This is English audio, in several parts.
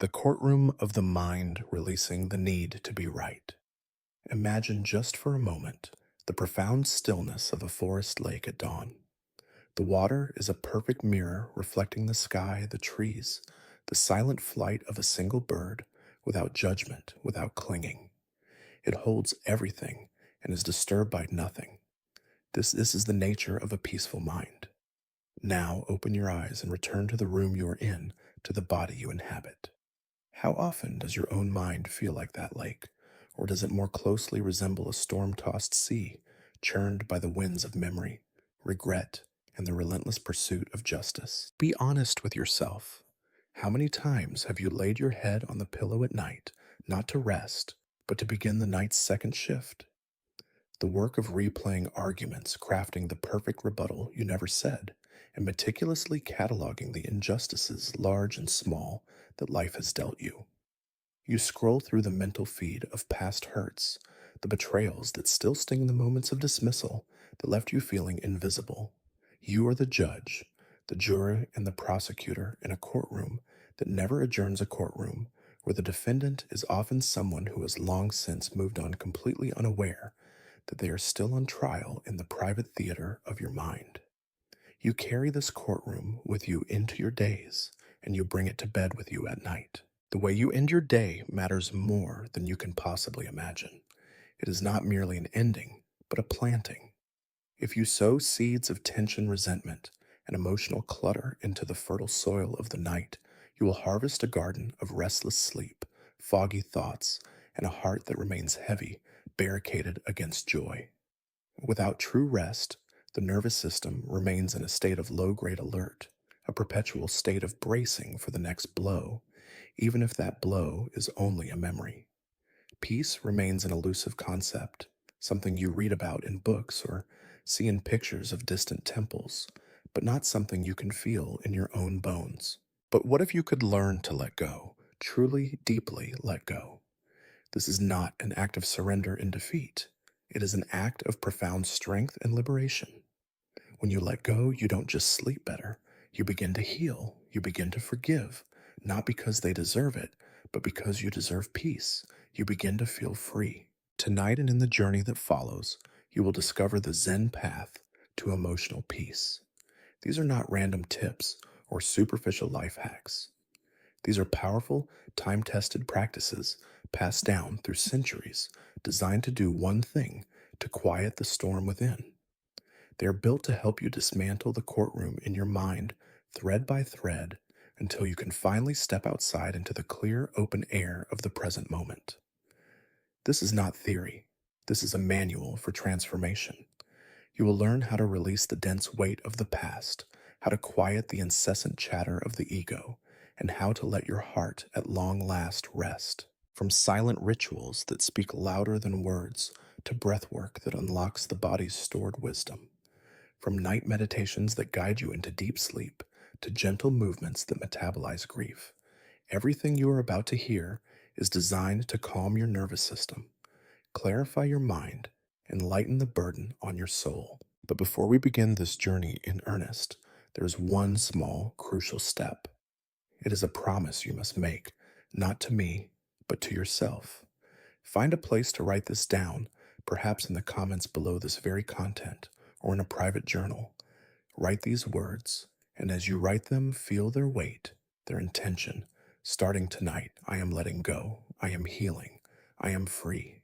The courtroom of the mind releasing the need to be right. Imagine just for a moment the profound stillness of a forest lake at dawn. The water is a perfect mirror reflecting the sky, the trees, the silent flight of a single bird without judgment, without clinging. It holds everything and is disturbed by nothing. This is the nature of a peaceful mind. Now open your eyes and return to the room you are in, to the body you inhabit. How often does your own mind feel like that lake? Or does it more closely resemble a storm tossed sea, churned by the winds of memory, regret, and the relentless pursuit of justice? Be honest with yourself. How many times have you laid your head on the pillow at night, not to rest, but to begin the night's second shift? The work of replaying arguments, crafting the perfect rebuttal you never said, and meticulously cataloging the injustices, large and small, that life has dealt you. You scroll through the mental feed of past hurts, the betrayals that still sting in the moments of dismissal that left you feeling invisible. You are the judge, the juror, and the prosecutor in a courtroom that never adjourns, a courtroom where the defendant is often someone who has long since moved on, completely unaware that they are still on trial in the private theater of your mind. You carry this courtroom with you into your days, and you bring it to bed with you at night. The way you end your day matters more than you can possibly imagine. It is not merely an ending, but a planting. If you sow seeds of tension, resentment, and emotional clutter into the fertile soil of the night, you will harvest a garden of restless sleep, foggy thoughts, and a heart that remains heavy, barricaded against joy. Without true rest, the nervous system remains in a state of low-grade alert, a perpetual state of bracing for the next blow, even if that blow is only a memory. Peace remains an elusive concept, something you read about in books or see in pictures of distant temples, but not something you can feel in your own bones. But what if you could learn to let go, truly, deeply let go? This is not an act of surrender and defeat. It is an act of profound strength and liberation. When you let go, you don't just sleep better. You begin to heal. You begin to forgive, not because they deserve it, but because you deserve peace. You begin to feel free. Tonight and in the journey that follows, you will discover the Zen path to emotional peace. These are not random tips or superficial life hacks. These are powerful, time-tested practices passed down through centuries, designed to do one thing: to quiet the storm within. They are built to help you dismantle the courtroom in your mind, thread by thread, until you can finally step outside into the clear, open air of the present moment. This is not theory. This is a manual for transformation. You will learn how to release the dense weight of the past, how to quiet the incessant chatter of the ego, and how to let your heart at long last rest. From silent rituals that speak louder than words to breathwork that unlocks the body's stored wisdom. From night meditations that guide you into deep sleep to gentle movements that metabolize grief. Everything you are about to hear is designed to calm your nervous system, clarify your mind, and lighten the burden on your soul. But before we begin this journey in earnest, there is one small, crucial step. It is a promise you must make, not to me, but to yourself. Find a place to write this down, perhaps in the comments below this very content, or in a private journal. Write these words, and as you write them, feel their weight, their intention. Starting tonight, I am letting go, I am healing, I am free.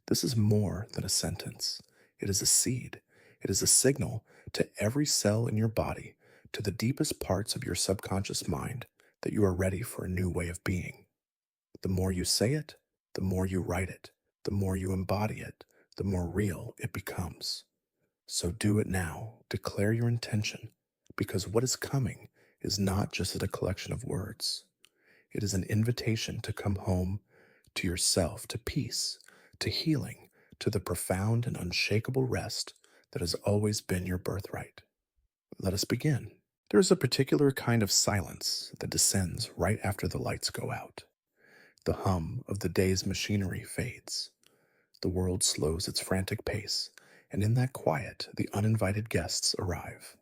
This is more than a sentence. It is a seed. It is a signal to every cell in your body, to the deepest parts of your subconscious mind, that you are ready for a new way of being. The more you say it, the more you write it, the more you embody it, the more real it becomes. So do it now. Declare your intention, because what is coming is not just a collection of words. It is an invitation to come home to yourself, to peace, to healing, to the profound and unshakable rest that has always been your birthright. Let us begin. There is a particular kind of silence that descends right after the lights go out. The hum of the day's machinery fades. The world slows its frantic pace, and in that quiet, the uninvited guests arrive.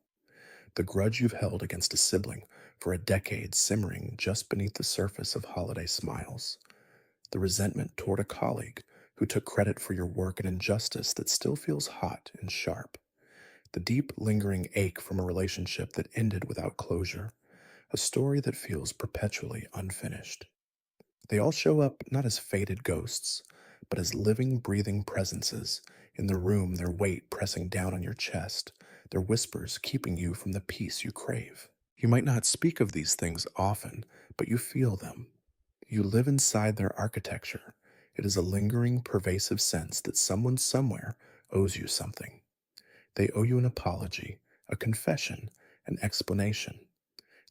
The grudge you've held against a sibling for a decade simmering just beneath the surface of holiday smiles. The resentment toward a colleague who took credit for your work and injustice that still feels hot and sharp. The deep, lingering ache from a relationship that ended without closure, a story that feels perpetually unfinished. They all show up not as faded ghosts, but as living, breathing presences in the room, their weight pressing down on your chest, their whispers keeping you from the peace you crave. You might not speak of these things often, but you feel them. You live inside their architecture. It is a lingering, pervasive sense that someone somewhere owes you something. They owe you an apology, a confession, an explanation.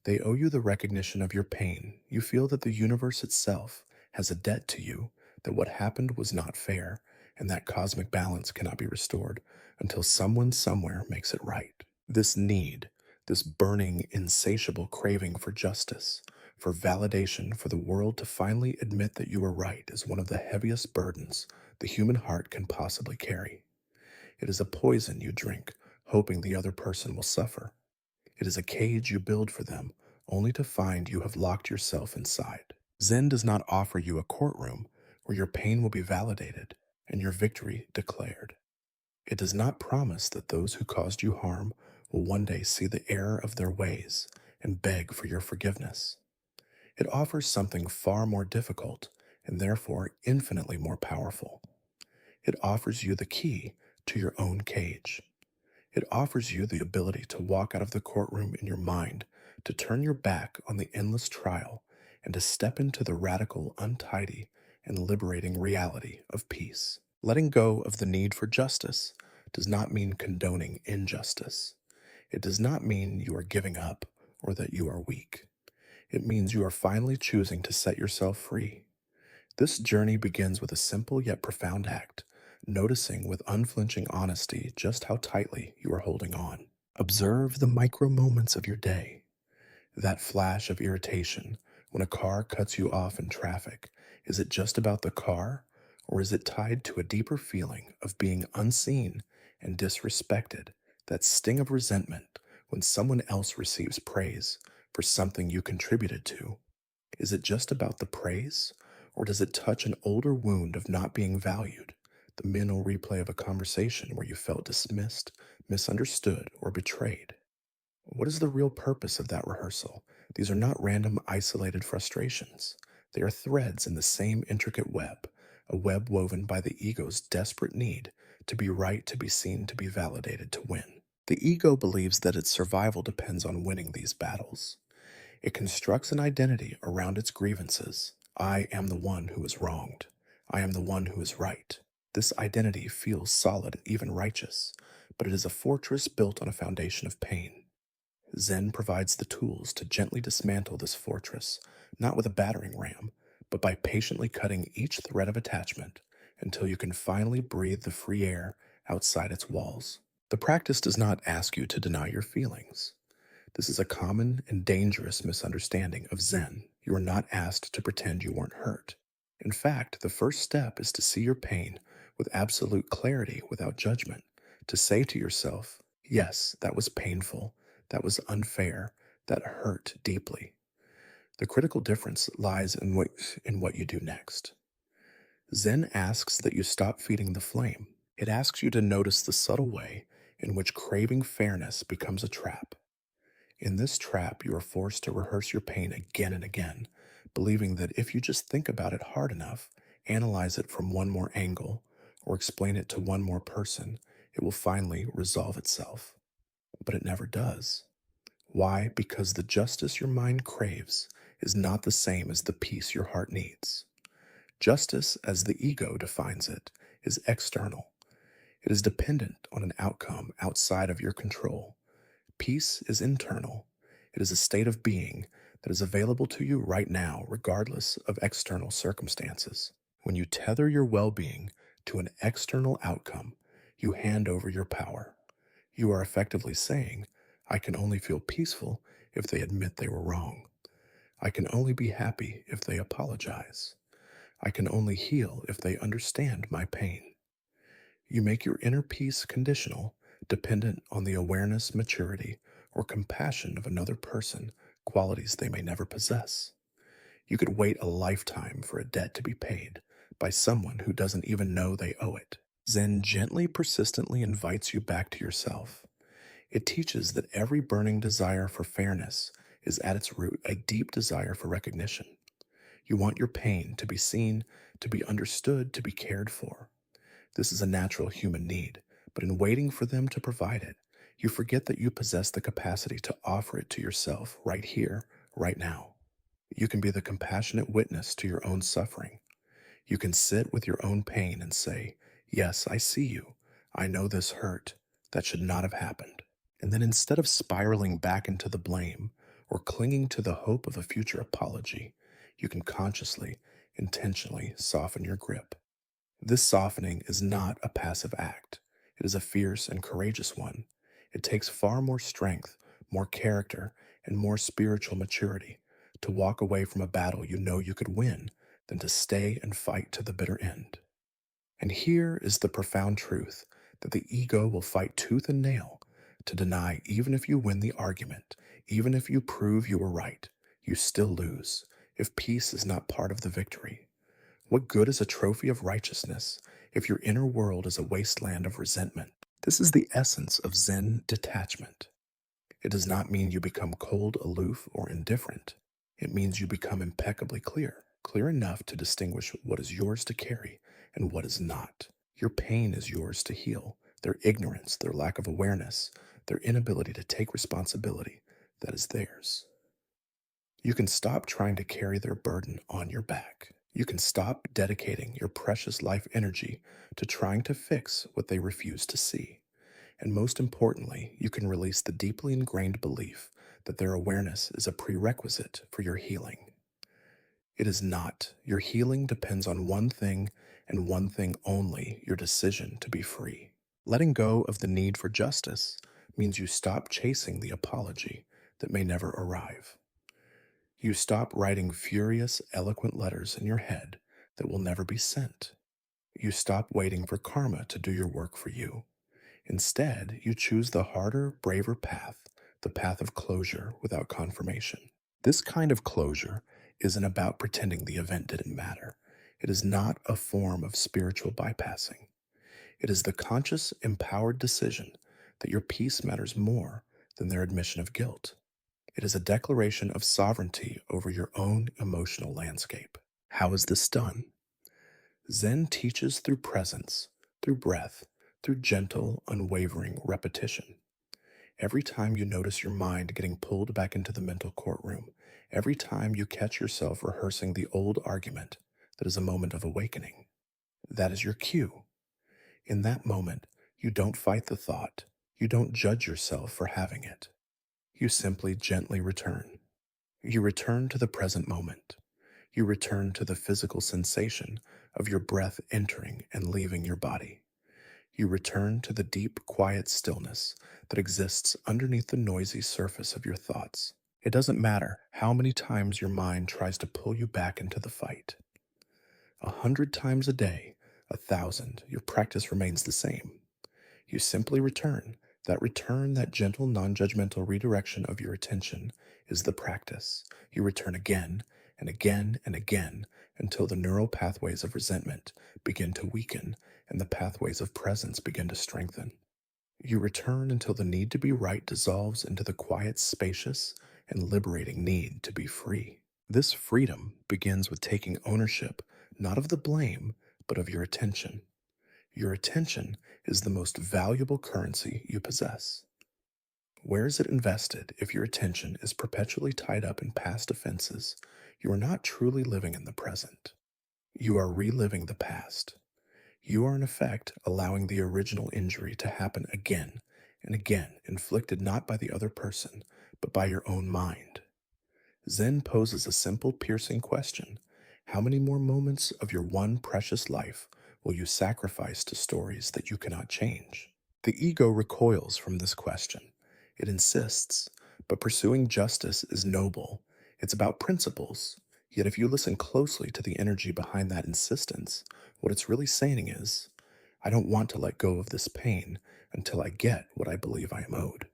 They owe you the recognition of your pain. You feel that the universe itself has a debt to you, that what happened was not fair, and that cosmic balance cannot be restored until someone somewhere makes it right. This need, this burning, insatiable craving for justice, for validation, for the world to finally admit that you were right, is one of the heaviest burdens the human heart can possibly carry. It is a poison you drink, hoping the other person will suffer. It is a cage you build for them, only to find you have locked yourself inside. Zen does not offer you a courtroom where your pain will be validated and your victory declared. It does not promise that those who caused you harm will one day see the error of their ways and beg for your forgiveness. It offers something far more difficult and therefore infinitely more powerful. It offers you the key to your own cage. It offers you the ability to walk out of the courtroom in your mind, to turn your back on the endless trial, and to step into the radical, untidy, and liberating reality of peace. Letting go of the need for justice does not mean condoning injustice. It does not mean you are giving up or that you are weak. It means you are finally choosing to set yourself free. This journey begins with a simple yet profound act, noticing with unflinching honesty just how tightly you are holding on. Observe the micro moments of your day. That flash of irritation when a car cuts you off in traffic. Is it just about the car, or is it tied to a deeper feeling of being unseen and disrespected? That sting of resentment when someone else receives praise for something you contributed to. Is it just about the praise, or does it touch an older wound of not being valued? The mental replay of a conversation where you felt dismissed, misunderstood, or betrayed. What is the real purpose of that rehearsal? These are not random, isolated frustrations. They are threads in the same intricate web, a web woven by the ego's desperate need to be right, to be seen, to be validated, to win. The ego believes that its survival depends on winning these battles. It constructs an identity around its grievances. I am the one who is wronged. I am the one who is right. This identity feels solid, even righteous, but it is a fortress built on a foundation of pain. Zen provides the tools to gently dismantle this fortress, not with a battering ram, but by patiently cutting each thread of attachment until you can finally breathe the free air outside its walls. The practice does not ask you to deny your feelings. This is a common and dangerous misunderstanding of Zen. You are not asked to pretend you weren't hurt. In fact, the first step is to see your pain with absolute clarity without judgment, to say to yourself, yes, that was painful, that was unfair, that hurt deeply. The critical difference lies in what you do next. Zen asks that you stop feeding the flame. It asks you to notice the subtle way in which craving fairness becomes a trap. In this trap, you are forced to rehearse your pain again and again, believing that if you just think about it hard enough, analyze it from one more angle, or explain it to one more person, it will finally resolve itself. But it never does. Why? Because the justice your mind craves is not the same as the peace your heart needs. Justice, as the ego defines it, is external. It is dependent on an outcome outside of your control. Peace is internal. It is a state of being that is available to you right now, regardless of external circumstances. When you tether your well-being to an external outcome, you hand over your power. You are effectively saying, I can only feel peaceful if they admit they were wrong. I can only be happy if they apologize. I can only heal if they understand my pain. You make your inner peace conditional, dependent on the awareness, maturity, or compassion of another person, qualities they may never possess. You could wait a lifetime for a debt to be paid by someone who doesn't even know they owe it. Zen gently, persistently invites you back to yourself. It teaches that every burning desire for fairness is at its root a deep desire for recognition. You want your pain to be seen, to be understood, to be cared for. This is a natural human need, but in waiting for them to provide it, you forget that you possess the capacity to offer it to yourself right here, right now. You can be the compassionate witness to your own suffering. You can sit with your own pain and say, "Yes, I see you. I know this hurt. That should not have happened." And then instead of spiraling back into the blame or clinging to the hope of a future apology, you can consciously, intentionally soften your grip. This softening is not a passive act. It is a fierce and courageous one. It takes far more strength, more character, and more spiritual maturity to walk away from a battle you know you could win than to stay and fight to the bitter end. And here is the profound truth that the ego will fight tooth and nail to deny even if you win the argument, even if you prove you were right, you still lose if peace is not part of the victory. What good is a trophy of righteousness if your inner world is a wasteland of resentment? This is the essence of Zen detachment. It does not mean you become cold, aloof, or indifferent. It means you become impeccably clear, clear enough to distinguish what is yours to carry and what is not. Your pain is yours to heal. Their ignorance, their lack of awareness, their inability to take responsibility, that is theirs. You can stop trying to carry their burden on your back. You can stop dedicating your precious life energy to trying to fix what they refuse to see. And most importantly, you can release the deeply ingrained belief that their awareness is a prerequisite for your healing. It is not. Your healing depends on one thing and one thing only: your decision to be free. Letting go of the need for justice means you stop chasing the apology that may never arrive. You stop writing furious, eloquent letters in your head that will never be sent. You stop waiting for karma to do your work for you. Instead, you choose the harder, braver path, the path of closure without confirmation. This kind of closure isn't about pretending the event didn't matter. It is not a form of spiritual bypassing. It is the conscious, empowered decision that your peace matters more than their admission of guilt. It is a declaration of sovereignty over your own emotional landscape. How is this done? Zen teaches through presence, through breath, through gentle, unwavering repetition. Every time you notice your mind getting pulled back into the mental courtroom, every time you catch yourself rehearsing the old argument, that is a moment of awakening. That is your cue. In that moment, you don't fight the thought. You don't judge yourself for having it. You simply gently return. You return to the present moment. You return to the physical sensation of your breath entering and leaving your body. You return to the deep, quiet stillness that exists underneath the noisy surface of your thoughts. It doesn't matter how many times your mind tries to pull you back into the fight. 100 times a day, 1,000, your practice remains the same. You simply return. That gentle, non-judgmental redirection of your attention is the practice. You return again and again and again until the neural pathways of resentment begin to weaken and the pathways of presence begin to strengthen. You return until the need to be right dissolves into the quiet, spacious, and liberating need to be free. This freedom begins with taking ownership, not of the blame, but of your attention. Your attention is the most valuable currency you possess. Where is it invested if your attention is perpetually tied up in past offenses? You are not truly living in the present. You are reliving the past. You are, in effect, allowing the original injury to happen again and again, inflicted not by the other person, but by your own mind. Zen poses a simple, piercing question. How many more moments of your one precious life will you sacrifice to stories that you cannot change? The ego recoils from this question. It insists, but pursuing justice is noble. It's about principles. Yet if you listen closely to the energy behind that insistence, what it's really saying is, I don't want to let go of this pain until I get what I believe I am owed.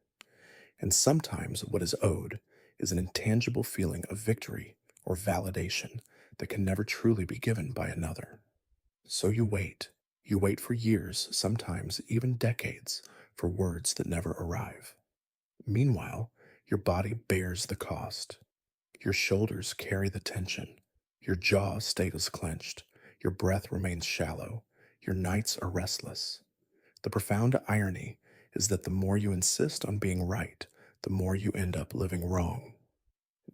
And sometimes what is owed is an intangible feeling of victory or validation that can never truly be given by another. So you wait. You wait for years, sometimes even decades, for words that never arrive. Meanwhile, your body bears the cost. Your shoulders carry the tension. Your jaw stays clenched. Your breath remains shallow. Your nights are restless. The profound irony is that the more you insist on being right, the more you end up living wrong.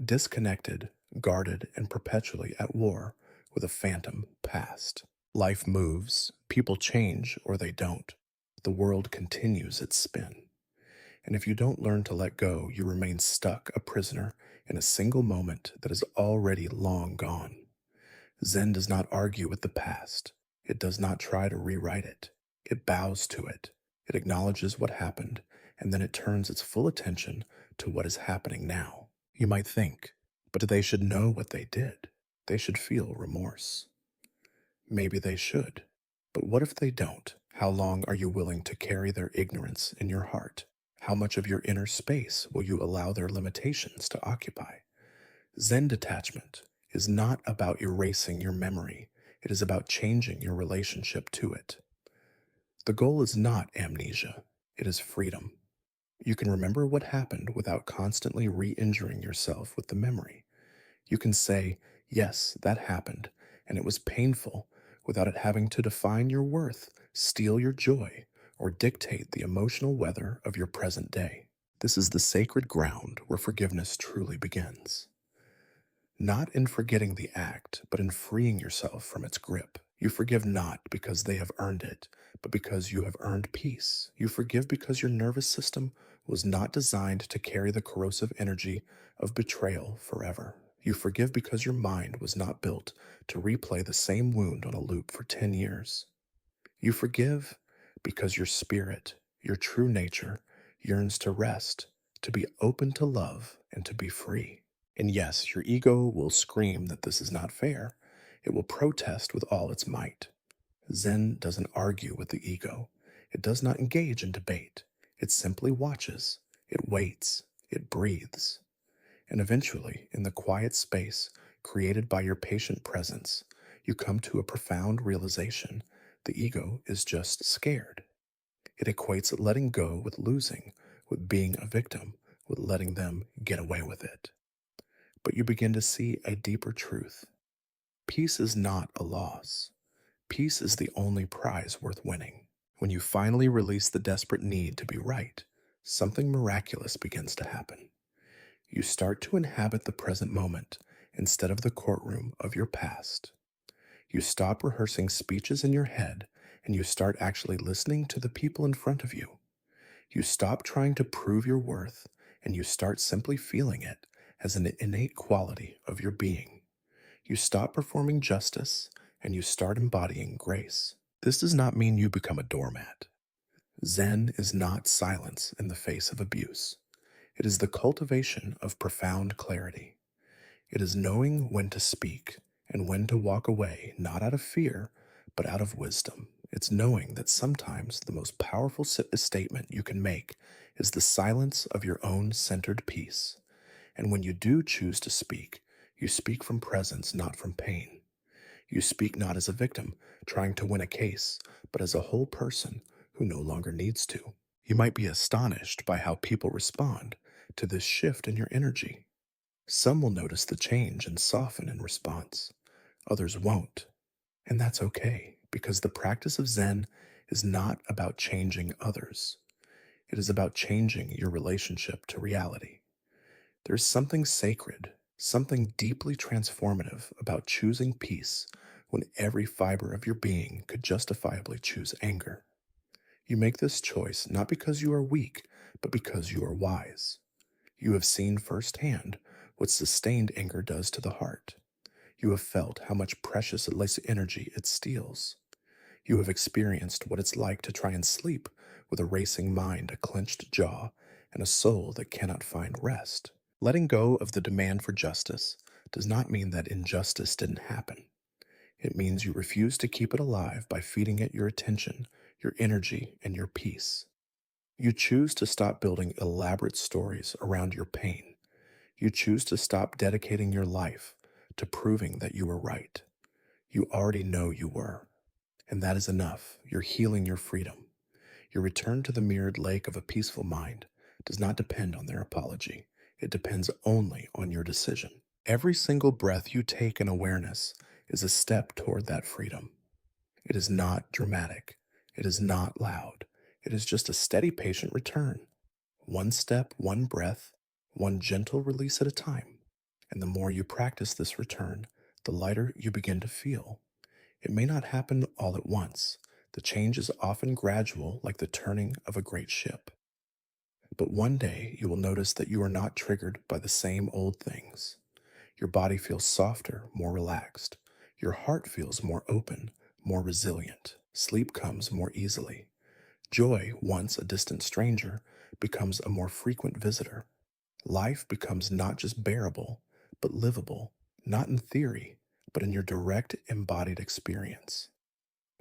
Disconnected, guarded, and perpetually at war with a phantom past. Life moves, people change or they don't. The world continues its spin. And if you don't learn to let go, you remain stuck a prisoner in a single moment that is already long gone. Zen does not argue with the past. It does not try to rewrite it. It bows to it. It acknowledges what happened, and then it turns its full attention to what is happening now. You might think, but they should know what they did. They should feel remorse. Maybe they should. But what if they don't? How long are you willing to carry their ignorance in your heart? How much of your inner space will you allow their limitations to occupy? Zen detachment is not about erasing your memory. It is about changing your relationship to it. The goal is not amnesia. It is freedom. You can remember what happened without constantly re-injuring yourself with the memory. You can say, yes, that happened, and it was painful, without it having to define your worth, steal your joy, or dictate the emotional weather of your present day. This is the sacred ground where forgiveness truly begins. Not in forgetting the act, but in freeing yourself from its grip. You forgive not because they have earned it, but because you have earned peace. You forgive because your nervous system was not designed to carry the corrosive energy of betrayal forever. You forgive because your mind was not built to replay the same wound on a loop for 10 years. You forgive because your spirit, your true nature, yearns to rest, to be open to love, and to be free. And yes, your ego will scream that this is not fair. It will protest with all its might. Zen doesn't argue with the ego. It does not engage in debate. It simply watches. It waits. It breathes. And eventually, in the quiet space created by your patient presence, you come to a profound realization. The ego is just scared. It equates letting go with losing, with being a victim, with letting them get away with it. But you begin to see a deeper truth. Peace is not a loss. Peace is the only prize worth winning. When you finally release the desperate need to be right, something miraculous begins to happen. You start to inhabit the present moment instead of the courtroom of your past. You stop rehearsing speeches in your head and you start actually listening to the people in front of you. You stop trying to prove your worth and you start simply feeling it as an innate quality of your being. You stop performing justice and you start embodying grace. This does not mean you become a doormat. Zen is not silence in the face of abuse. It is the cultivation of profound clarity. It is knowing when to speak and when to walk away, not out of fear, but out of wisdom. It's knowing that sometimes the most powerful statement you can make is the silence of your own centered peace. And when you do choose to speak, you speak from presence, not from pain. You speak not as a victim trying to win a case, but as a whole person who no longer needs to. You might be astonished by how people respond to this shift in your energy. Some will notice the change and soften in response. Others won't. And that's okay, because the practice of Zen is not about changing others. It is about changing your relationship to reality. There's something sacred, something deeply transformative about choosing peace when every fiber of your being could justifiably choose anger. You make this choice not because you are weak, but because you are wise. You have seen firsthand what sustained anger does to the heart. You have felt how much precious energy it steals. You have experienced what it's like to try and sleep with a racing mind, a clenched jaw, and a soul that cannot find rest. Letting go of the demand for justice does not mean that injustice didn't happen. It means you refuse to keep it alive by feeding it your attention, your energy, and your peace. You choose to stop building elaborate stories around your pain. You choose to stop dedicating your life to proving that you were right. You already know you were, and that is enough. You're healing your freedom. Your return to the mirrored lake of a peaceful mind does not depend on their apology. It depends only on your decision. Every single breath you take in awareness is a step toward that freedom. It is not dramatic. It is not loud. It is just a steady, patient return. One step, one breath, one gentle release at a time. And the more you practice this return, the lighter you begin to feel. It may not happen all at once. The change is often gradual, like the turning of a great ship. But one day you will notice that you are not triggered by the same old things. Your body feels softer, more relaxed. Your heart feels more open, more resilient. Sleep comes more easily. Joy, once a distant stranger, becomes a more frequent visitor. Life becomes not just bearable, but livable, not in theory, but in your direct embodied experience.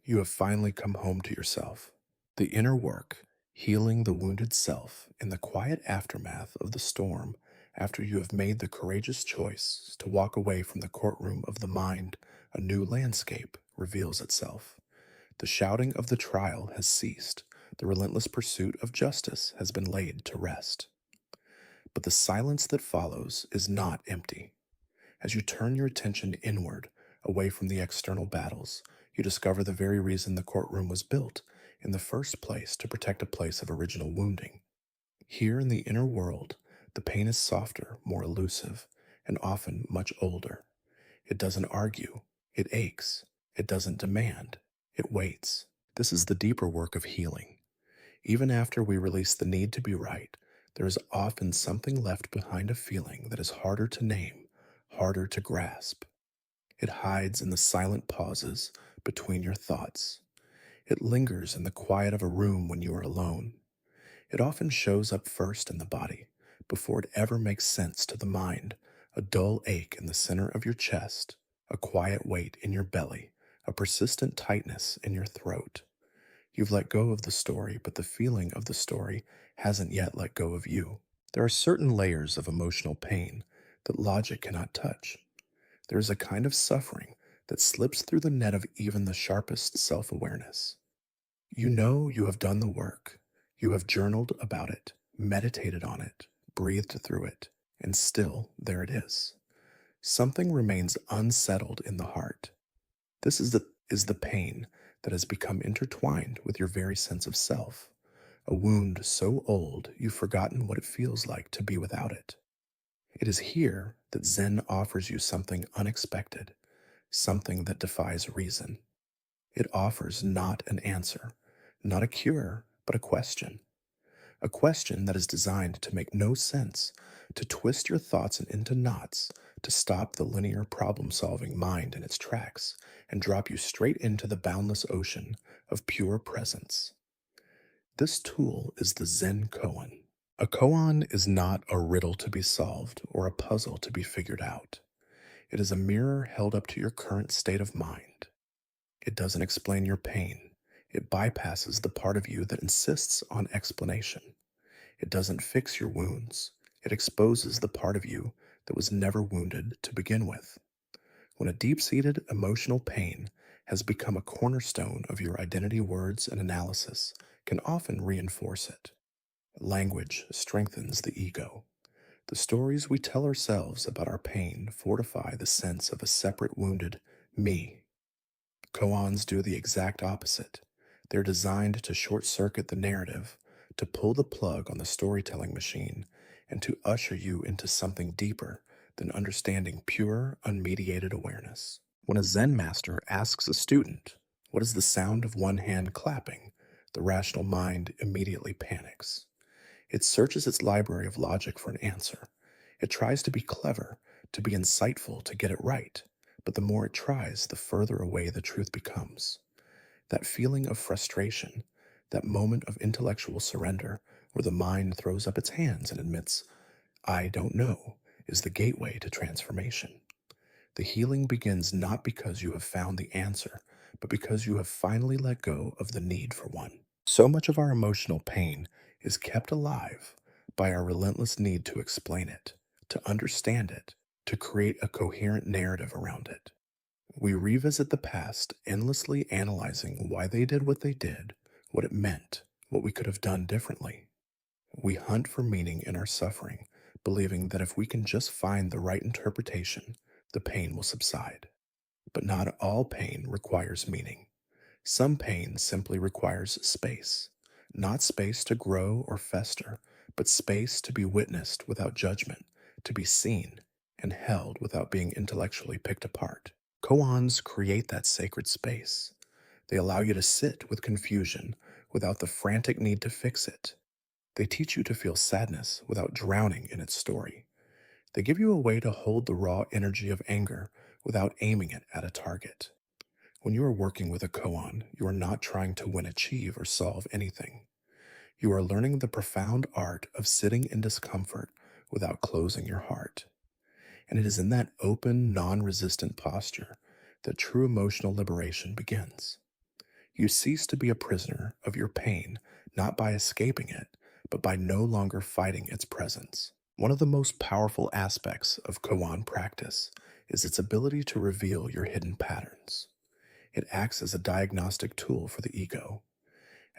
You have finally come home to yourself. The inner work, healing the wounded self in the quiet aftermath of the storm after you have made the courageous choice to walk away from the courtroom of the mind, a new landscape reveals itself. The shouting of the trial has ceased. The relentless pursuit of justice has been laid to rest. But the silence that follows is not empty. As you turn your attention inward, away from the external battles, you discover the very reason the courtroom was built in the first place, to protect a place of original wounding. Here in the inner world, the pain is softer, more elusive, and often much older. It doesn't argue, it aches. It doesn't demand, it waits. This is the deeper work of healing. Even after we release the need to be right, there is often something left behind, a feeling that is harder to name, harder to grasp. It hides in the silent pauses between your thoughts. It lingers in the quiet of a room when you are alone. It often shows up first in the body, before it ever makes sense to the mind, a dull ache in the center of your chest, a quiet weight in your belly, a persistent tightness in your throat. You've let go of the story, but the feeling of the story hasn't yet let go of you. There are certain layers of emotional pain that logic cannot touch. There is a kind of suffering that slips through the net of even the sharpest self-awareness. You know you have done the work. You have journaled about it, meditated on it, breathed through it, and still there it is. Something remains unsettled in the heart. This is the pain that has become intertwined with your very sense of self, a wound so old you've forgotten what it feels like to be without it. It is here that Zen offers you something unexpected, something that defies reason. It offers not an answer, not a cure, but a question that is designed to make no sense, to twist your thoughts into knots, to stop the linear problem-solving mind in its tracks, and drop you straight into the boundless ocean of pure presence. This tool is the Zen koan. A koan is not a riddle to be solved or a puzzle to be figured out. It is a mirror held up to your current state of mind. It doesn't explain your pain. It bypasses the part of you that insists on explanation. It doesn't fix your wounds. It exposes the part of you that was never wounded to begin with. When a deep-seated emotional pain has become a cornerstone of your identity, words and analysis can often reinforce it. Language strengthens the ego. The stories we tell ourselves about our pain fortify the sense of a separate wounded me. Koans do the exact opposite. They're designed to short-circuit the narrative, to pull the plug on the storytelling machine, and to usher you into something deeper than understanding pure, unmediated awareness. When a Zen master asks a student, "What is the sound of one hand clapping?" the rational mind immediately panics. It searches its library of logic for an answer. It tries to be clever, to be insightful, to get it right. But the more it tries, the further away the truth becomes. That feeling of frustration, that moment of intellectual surrender, where the mind throws up its hands and admits, "I don't know," is the gateway to transformation. The healing begins not because you have found the answer, but because you have finally let go of the need for one. So much of our emotional pain is kept alive by our relentless need to explain it, to understand it, to create a coherent narrative around it. We revisit the past, endlessly analyzing why they did what they did, what it meant, what we could have done differently. We hunt for meaning in our suffering, believing that if we can just find the right interpretation, the pain will subside. But not all pain requires meaning. Some pain simply requires space. Not space to grow or fester, but space to be witnessed without judgment, to be seen and held without being intellectually picked apart. Koans create that sacred space. They allow you to sit with confusion without the frantic need to fix it. They teach you to feel sadness without drowning in its story. They give you a way to hold the raw energy of anger without aiming it at a target. When you are working with a koan, you are not trying to win, achieve, or solve anything. You are learning the profound art of sitting in discomfort without closing your heart. And it is in that open, non resistant posture that true emotional liberation begins. You cease to be a prisoner of your pain, not by escaping it, but by no longer fighting its presence. One of the most powerful aspects of koan practice is its ability to reveal your hidden patterns. It acts as a diagnostic tool for the ego.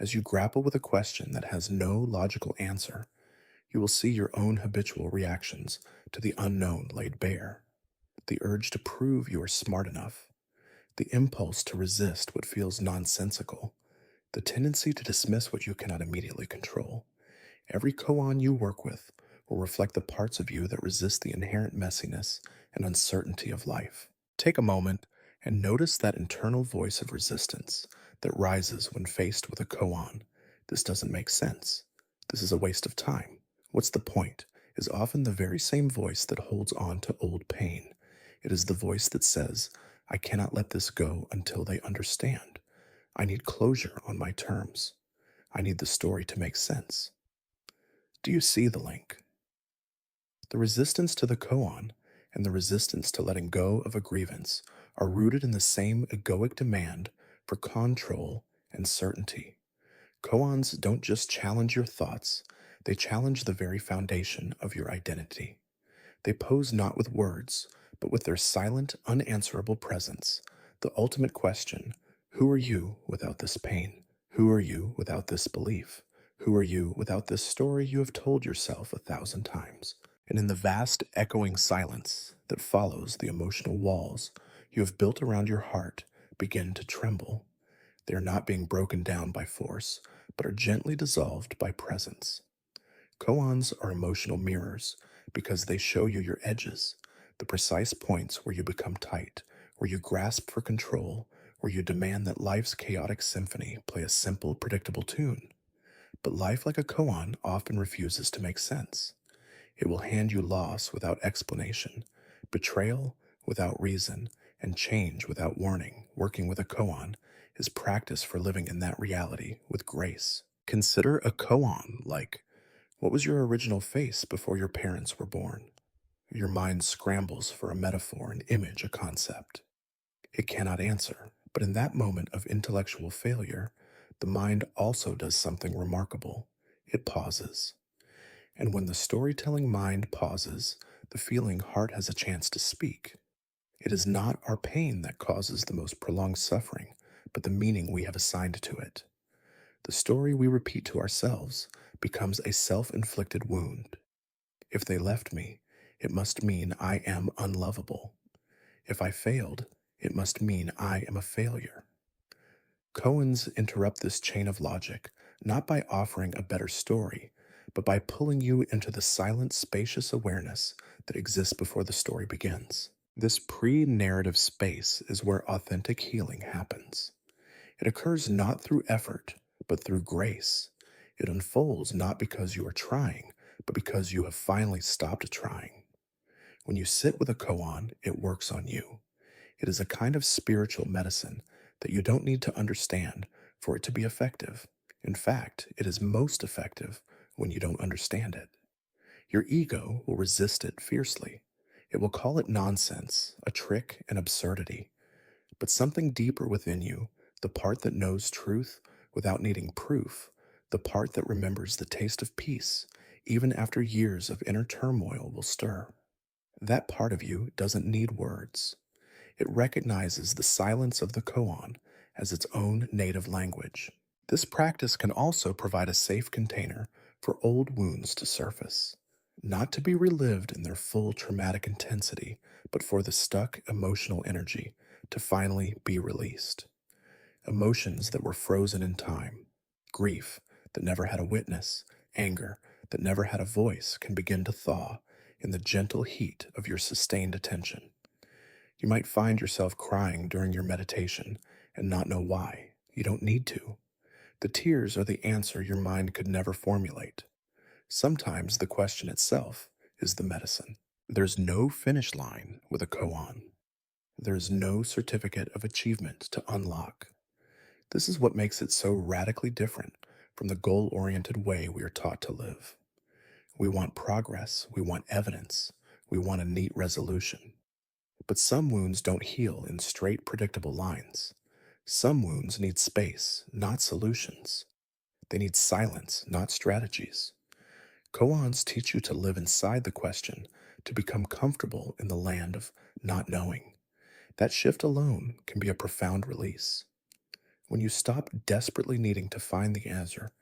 As you grapple with a question that has no logical answer, you will see your own habitual reactions to the unknown laid bare. The urge to prove you are smart enough, the impulse to resist what feels nonsensical, the tendency to dismiss what you cannot immediately control. Every koan you work with will reflect the parts of you that resist the inherent messiness and uncertainty of life. Take a moment and notice that internal voice of resistance that rises when faced with a koan. This doesn't make sense. This is a waste of time. What's the point? Is often the very same voice that holds on to old pain. It is the voice that says, I cannot let this go until they understand. I need closure on my terms. I need the story to make sense. Do you see the link? The resistance to the koan and the resistance to letting go of a grievance are rooted in the same egoic demand for control and certainty. Koans don't just challenge your thoughts, they challenge the very foundation of your identity. They pose not with words, but with their silent, unanswerable presence. The ultimate question: who are you without this pain? Who are you without this belief? Who are you without this story you have told yourself 1,000 times? And in the vast, echoing silence that follows the emotional walls you have built around your heart begin to tremble. They are not being broken down by force, but are gently dissolved by presence. Koans are emotional mirrors because they show you your edges, the precise points where you become tight, where you grasp for control, where you demand that life's chaotic symphony play a simple, predictable tune. But life, like a koan, often refuses to make sense. It will hand you loss without explanation, betrayal without reason, and change without warning. Working with a koan is practice for living in that reality with grace. Consider a koan like, what was your original face before your parents were born? Your mind scrambles for a metaphor, an image, a concept. It cannot answer, but in that moment of intellectual failure, the mind also does something remarkable. It pauses. And when the storytelling mind pauses, the feeling heart has a chance to speak. It is not our pain that causes the most prolonged suffering, but the meaning we have assigned to it. The story we repeat to ourselves becomes a self-inflicted wound. If they left me, it must mean I am unlovable. If I failed, it must mean I am a failure. Koans interrupt this chain of logic, not by offering a better story, but by pulling you into the silent, spacious awareness that exists before the story begins. This pre-narrative space is where authentic healing happens. It occurs not through effort, but through grace. It unfolds not because you are trying, but because you have finally stopped trying. When you sit with a koan, it works on you. It is a kind of spiritual medicine that you don't need to understand for it to be effective. In fact, it is most effective when you don't understand it. Your ego will resist it fiercely. It will call it nonsense, a trick, an absurdity. But something deeper within you, the part that knows truth without needing proof, The part that remembers the taste of peace, even after years of inner turmoil will stir. That part of you doesn't need words. It recognizes the silence of the koan as its own native language. This practice can also provide a safe container for old wounds to surface, not to be relived in their full traumatic intensity, but for the stuck emotional energy to finally be released. Emotions that were frozen in time, grief that never had a witness, anger that never had a voice can begin to thaw in the gentle heat of your sustained attention. You might find yourself crying during your meditation and not know why. You don't need to. The tears are the answer your mind could never formulate. Sometimes the question itself is the medicine. There's no finish line with a koan. There's no certificate of achievement to unlock. This is what makes it so radically different from the goal-oriented way we are taught to live. We want progress, we want evidence, we want a neat resolution. But some wounds don't heal in straight, predictable lines. Some wounds need space, not solutions. They need silence, not strategies. Koans teach you to live inside the question, to become comfortable in the land of not knowing. That shift alone can be a profound release. When you stop desperately needing to find the answer,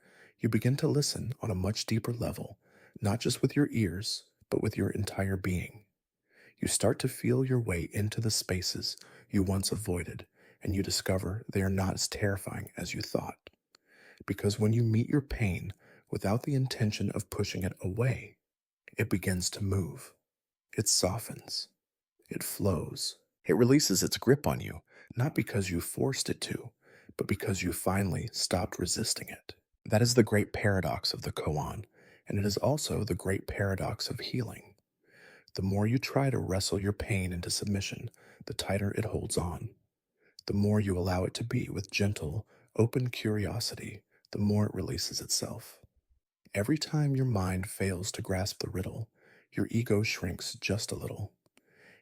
you begin to listen on a much deeper level, not just with your ears, but with your entire being. You start to feel your way into the spaces you once avoided, and you discover they are not as terrifying as you thought. Because when you meet your pain without the intention of pushing it away, it begins to move. It softens. It flows. It releases its grip on you, not because you forced it to, but because you finally stopped resisting it. That is the great paradox of the koan, and it is also the great paradox of healing. The more you try to wrestle your pain into submission, the tighter it holds on. The more you allow it to be with gentle, open curiosity, the more it releases itself. Every time your mind fails to grasp the riddle, your ego shrinks just a little.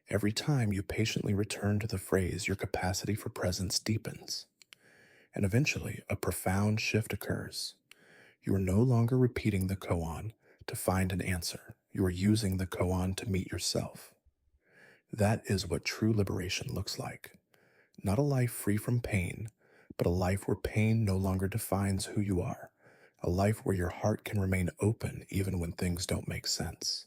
Every time you patiently return to the phrase, your capacity for presence deepens. And eventually, a profound shift occurs. You are no longer repeating the koan to find an answer. You are using the koan to meet yourself. That is what true liberation looks like. Not a life free from pain, but a life where pain no longer defines who you are. A life where your heart can remain open even when things don't make sense.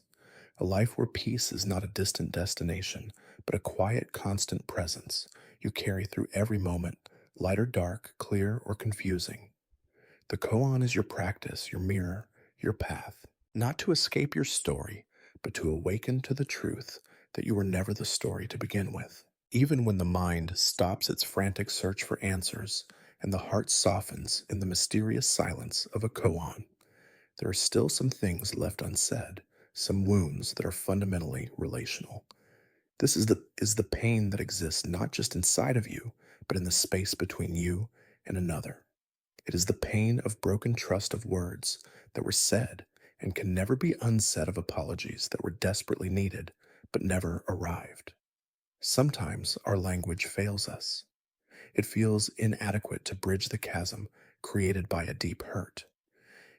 A life where peace is not a distant destination, but a quiet, constant presence you carry through every moment, light or dark, clear or confusing. The koan is your practice, your mirror, your path, not to escape your story, but to awaken to the truth that you were never the story to begin with. Even when the mind stops its frantic search for answers and the heart softens in the mysterious silence of a koan, there are still some things left unsaid, some wounds that are fundamentally relational. This is the pain that exists not just inside of you, but in the space between you and another. It is the pain of broken trust of words that were said and can never be unsaid, of apologies that were desperately needed but never arrived. Sometimes our language fails us. It feels inadequate to bridge the chasm created by a deep hurt.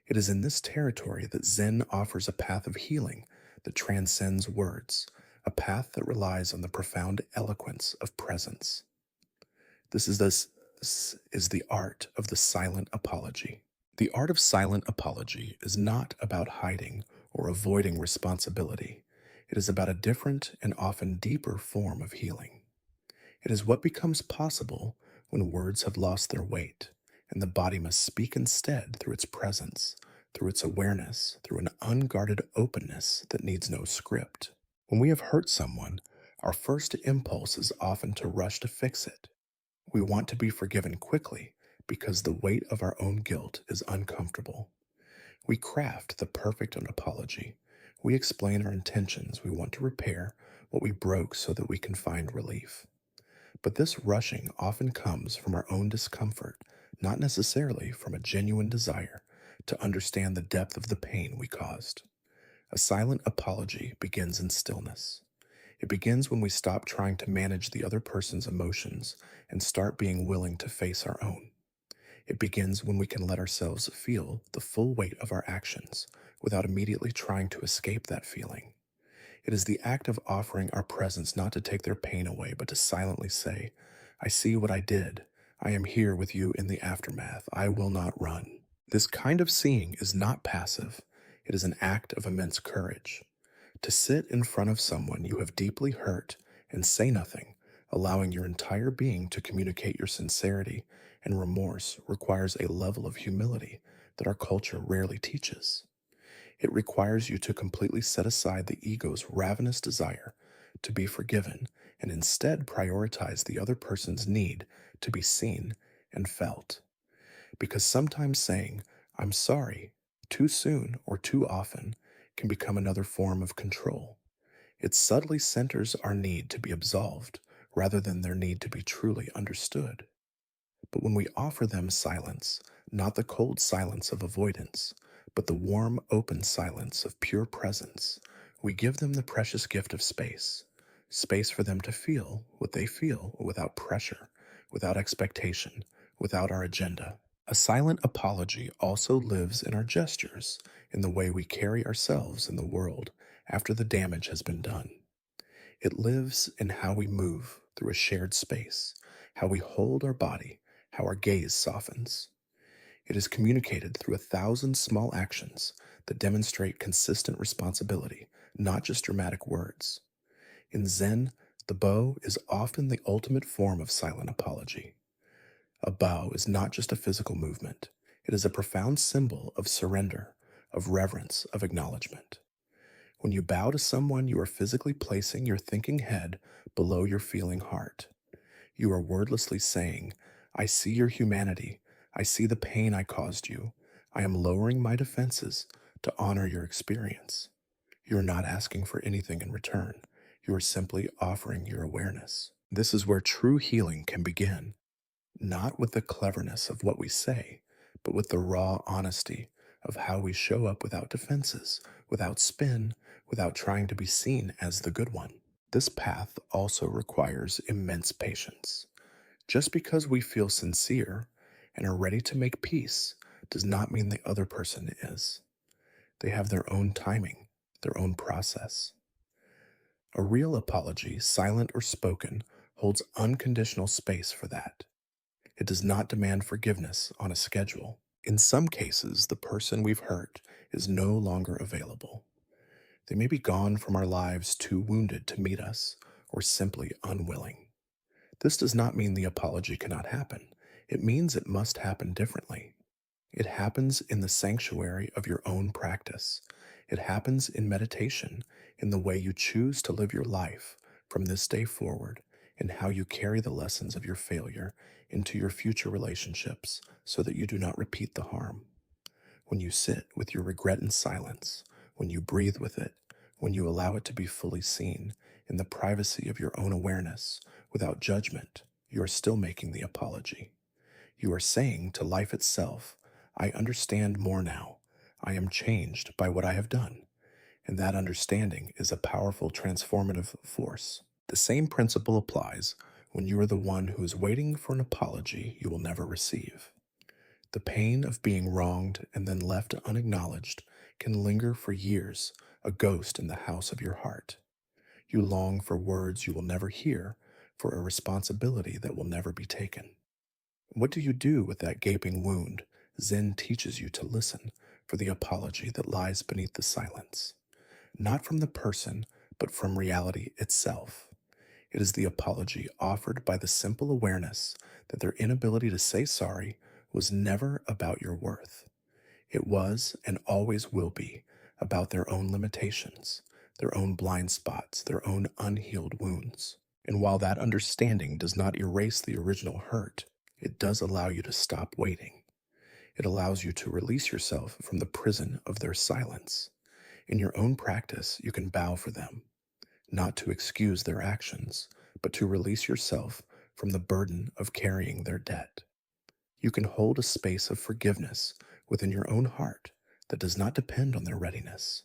It is in this territory that Zen offers a path of healing that transcends words, a path that relies on the profound eloquence of presence. This is the art of the silent apology. The art of silent apology is not about hiding or avoiding responsibility. It is about a different and often deeper form of healing. It is what becomes possible when words have lost their weight, and the body must speak instead through its presence, through its awareness, through an unguarded openness that needs no script. When we have hurt someone, our first impulse is often to rush to fix it. We want to be forgiven quickly because the weight of our own guilt is uncomfortable. We craft the perfect apology. We explain our intentions. We want to repair what we broke so that we can find relief. But this rushing often comes from our own discomfort, not necessarily from a genuine desire to understand the depth of the pain we caused. A silent apology begins in stillness. It begins when we stop trying to manage the other person's emotions and start being willing to face our own. It begins when we can let ourselves feel the full weight of our actions without immediately trying to escape that feeling. It is the act of offering our presence not to take their pain away, but to silently say, I see what I did. I am here with you in the aftermath. I will not run. This kind of seeing is not passive. It is an act of immense courage. To sit in front of someone you have deeply hurt and say nothing, allowing your entire being to communicate your sincerity and remorse, requires a level of humility that our culture rarely teaches. It requires you to completely set aside the ego's ravenous desire to be forgiven and instead prioritize the other person's need to be seen and felt. Because sometimes saying, I'm sorry, too soon or too often can become another form of control. It subtly centers our need to be absolved rather than their need to be truly understood. But when we offer them silence, not the cold silence of avoidance, but the warm, open silence of pure presence, we give them the precious gift of space. Space for them to feel what they feel without pressure, without expectation, without our agenda. A silent apology also lives in our gestures, in the way we carry ourselves in the world after the damage has been done. It lives in how we move through a shared space, how we hold our body, how our gaze softens. It is communicated through 1,000 small actions that demonstrate consistent responsibility, not just dramatic words. In Zen, the bow is often the ultimate form of silent apology. A bow is not just a physical movement, it is a profound symbol of surrender, of reverence, of acknowledgement. When you bow to someone, you are physically placing your thinking head below your feeling heart. You are wordlessly saying, I see your humanity. I see the pain I caused you. I am lowering my defenses to honor your experience. You are not asking for anything in return. You are simply offering your awareness. This is where true healing can begin, not with the cleverness of what we say, but with the raw honesty of how we show up without defenses, without spin, without trying to be seen as the good one. This path also requires immense patience. Just because we feel sincere and are ready to make peace does not mean the other person is. They have their own timing, their own process. A real apology, silent or spoken, holds unconditional space for that. It does not demand forgiveness on a schedule. In some cases, the person we've hurt is no longer available. They may be gone from our lives, too wounded to meet us, or simply unwilling. This does not mean the apology cannot happen. It means it must happen differently. It happens in the sanctuary of your own practice. It happens in meditation, in the way you choose to live your life from this day forward, and how you carry the lessons of your failure into your future relationships so that you do not repeat the harm. When you sit with your regret in silence, when you breathe with it, when you allow it to be fully seen in the privacy of your own awareness, without judgment, you are still making the apology. You are saying to life itself, I understand more now. I am changed by what I have done. And that understanding is a powerful transformative force. The same principle applies when you are the one who is waiting for an apology you will never receive. The pain of being wronged and then left unacknowledged can linger for years, a ghost in the house of your heart. You long for words you will never hear, for a responsibility that will never be taken. What do you do with that gaping wound? Zen teaches you to listen for the apology that lies beneath the silence, not from the person, but from reality itself. It is the apology offered by the simple awareness that their inability to say sorry was never about your worth. It was and always will be about their own limitations, their own blind spots, their own unhealed wounds. And while that understanding does not erase the original hurt, it does allow you to stop waiting. It allows you to release yourself from the prison of their silence. In your own practice, you can bow for them, not to excuse their actions, but to release yourself from the burden of carrying their debt. You can hold a space of forgiveness within your own heart that does not depend on their readiness.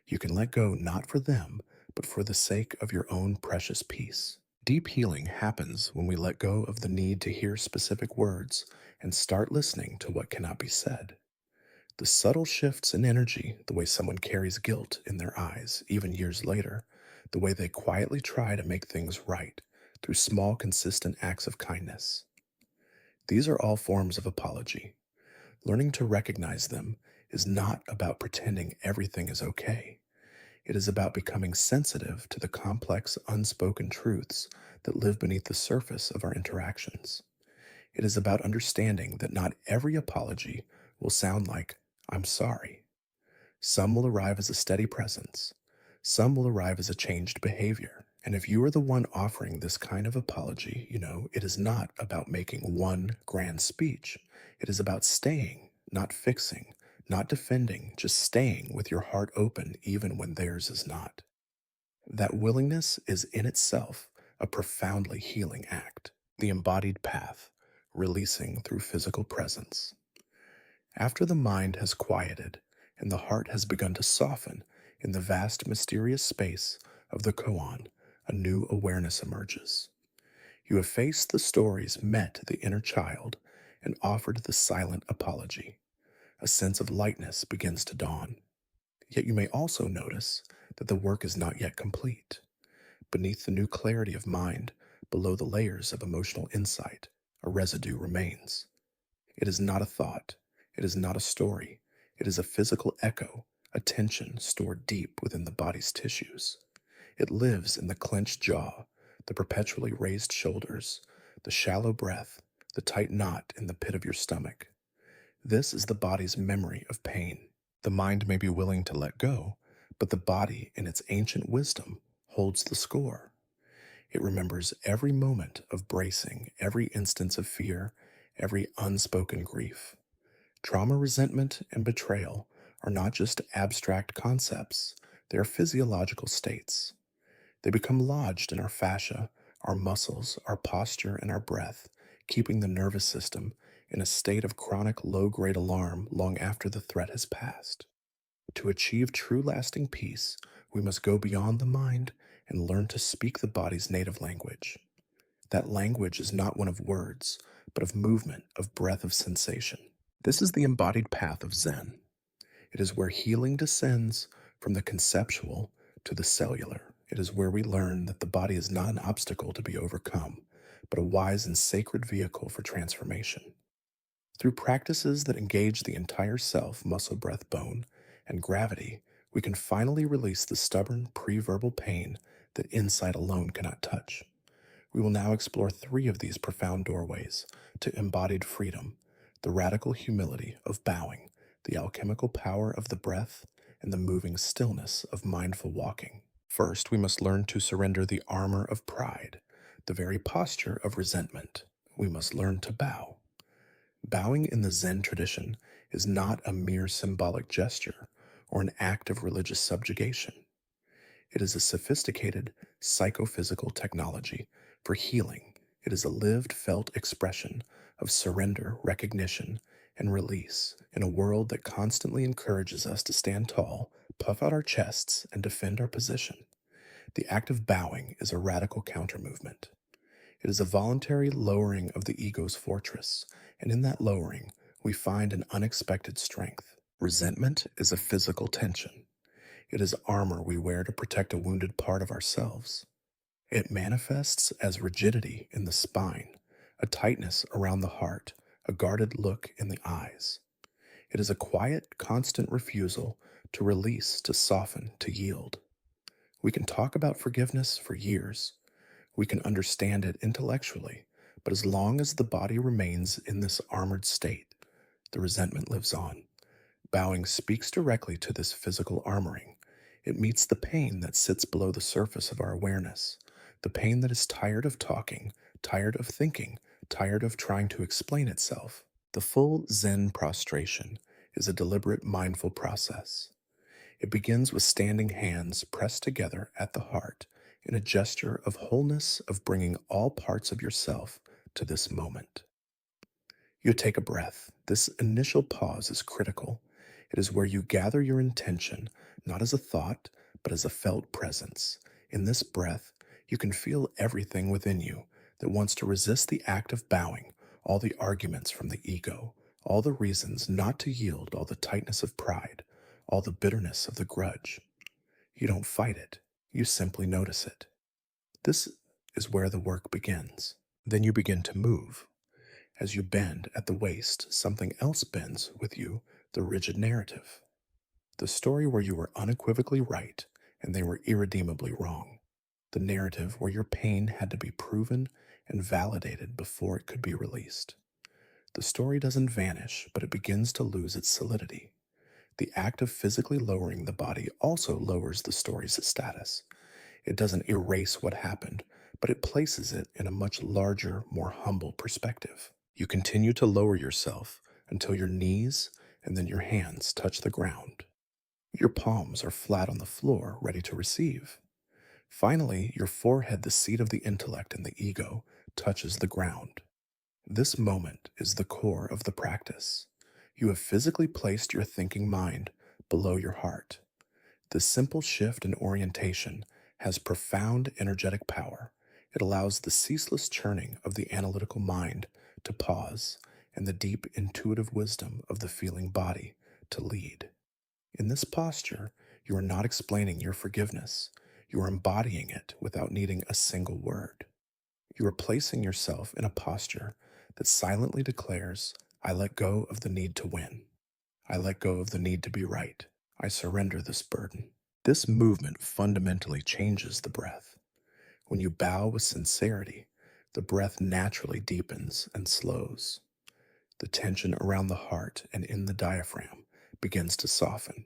You can let go not for them, but for the sake of your own precious peace. Deep healing happens when we let go of the need to hear specific words and start listening to what cannot be said. The subtle shifts in energy, the way someone carries guilt in their eyes, even years later, the way they quietly try to make things right through small, consistent acts of kindness. These are all forms of apology. Learning to recognize them is not about pretending everything is okay. It is about becoming sensitive to the complex, unspoken truths that live beneath the surface of our interactions. It is about understanding that not every apology will sound like, "I'm sorry." Some will arrive as a steady presence. Some will arrive as a changed behavior. And if you are the one offering this kind of apology, it is not about making one grand speech. It is about staying, not fixing, not defending, just staying with your heart open even when theirs is not. That willingness is in itself a profoundly healing act. The embodied path, releasing through physical presence. After the mind has quieted and the heart has begun to soften in the vast mysterious space of the koan, a new awareness emerges. You have faced the stories, met the inner child, and offered the silent apology. A sense of lightness begins to dawn. Yet you may also notice that the work is not yet complete. Beneath the new clarity of mind, below the layers of emotional insight, a residue remains. It is not a thought. It is not a story. It is a physical echo, a tension stored deep within the body's tissues. It lives in the clenched jaw, the perpetually raised shoulders, the shallow breath, the tight knot in the pit of your stomach. This is the body's memory of pain. The mind may be willing to let go, but the body, in its ancient wisdom, holds the score. It remembers every moment of bracing, every instance of fear, every unspoken grief. Trauma, resentment, and betrayal are not just abstract concepts, they are physiological states. They become lodged in our fascia, our muscles, our posture, and our breath, keeping the nervous system in a state of chronic low-grade alarm long after the threat has passed. To achieve true lasting peace, we must go beyond the mind and learn to speak the body's native language. That language is not one of words, but of movement, of breath, of sensation. This is the embodied path of Zen. It is where healing descends from the conceptual to the cellular. It is where we learn that the body is not an obstacle to be overcome, but a wise and sacred vehicle for transformation. Through practices that engage the entire self, muscle, breath, bone, and gravity, we can finally release the stubborn pre-verbal pain that insight alone cannot touch. We will now explore 3 of these profound doorways to embodied freedom: the radical humility of bowing, the alchemical power of the breath, and the moving stillness of mindful walking. First, we must learn to surrender the armor of pride, the very posture of resentment. We must learn to bow. Bowing in the Zen tradition is not a mere symbolic gesture or an act of religious subjugation. It is a sophisticated psychophysical technology for healing. It is a lived, felt expression of surrender, recognition, and release in a world that constantly encourages us to stand tall, puff out our chests, and defend our position. The act of bowing is a radical counter-movement. It is a voluntary lowering of the ego's fortress, and in that lowering, we find an unexpected strength. Resentment is a physical tension. It is armor we wear to protect a wounded part of ourselves. It manifests as rigidity in the spine, a tightness around the heart, a guarded look in the eyes. It is a quiet, constant refusal to release, to soften, to yield. We can talk about forgiveness for years. We can understand it intellectually, but as long as the body remains in this armored state, the resentment lives on. Bowing speaks directly to this physical armoring. It meets the pain that sits below the surface of our awareness, the pain that is tired of talking, tired of thinking, tired of trying to explain itself. The full Zen prostration is a deliberate, mindful process. It begins with standing hands pressed together at the heart in a gesture of wholeness, of bringing all parts of yourself to this moment. You take a breath. This initial pause is critical. It is where you gather your intention, not as a thought, but as a felt presence. In this breath, You can feel everything within you that wants to resist the act of bowing, all the arguments from the ego, all the reasons not to yield, all the tightness of pride, all the bitterness of the grudge. You don't fight it, you simply notice it. This is where the work begins. Then you begin to move. As you bend at the waist, something else bends with you, the rigid narrative. The story where you were unequivocally right and they were irredeemably wrong. The narrative where your pain had to be proven and validated before it could be released. The story doesn't vanish, but it begins to lose its solidity. The act of physically lowering the body also lowers the story's status. It doesn't erase what happened, but it places it in a much larger, more humble perspective. You continue to lower yourself until your knees and then your hands touch the ground. Your palms are flat on the floor, ready to receive. Finally, your forehead, the seat of the intellect and the ego, touches the ground. This moment is the core of the practice. You have physically placed your thinking mind below your heart. This simple shift in orientation has profound energetic power. It allows the ceaseless churning of the analytical mind to pause and the deep intuitive wisdom of the feeling body to lead. In this posture, you are not explaining your forgiveness. You are embodying it without needing a single word. You are placing yourself in a posture that silently declares, I let go of the need to win. I let go of the need to be right. I surrender this burden. This movement fundamentally changes the breath. When you bow with sincerity, the breath naturally deepens and slows. The tension around the heart and in the diaphragm begins to soften.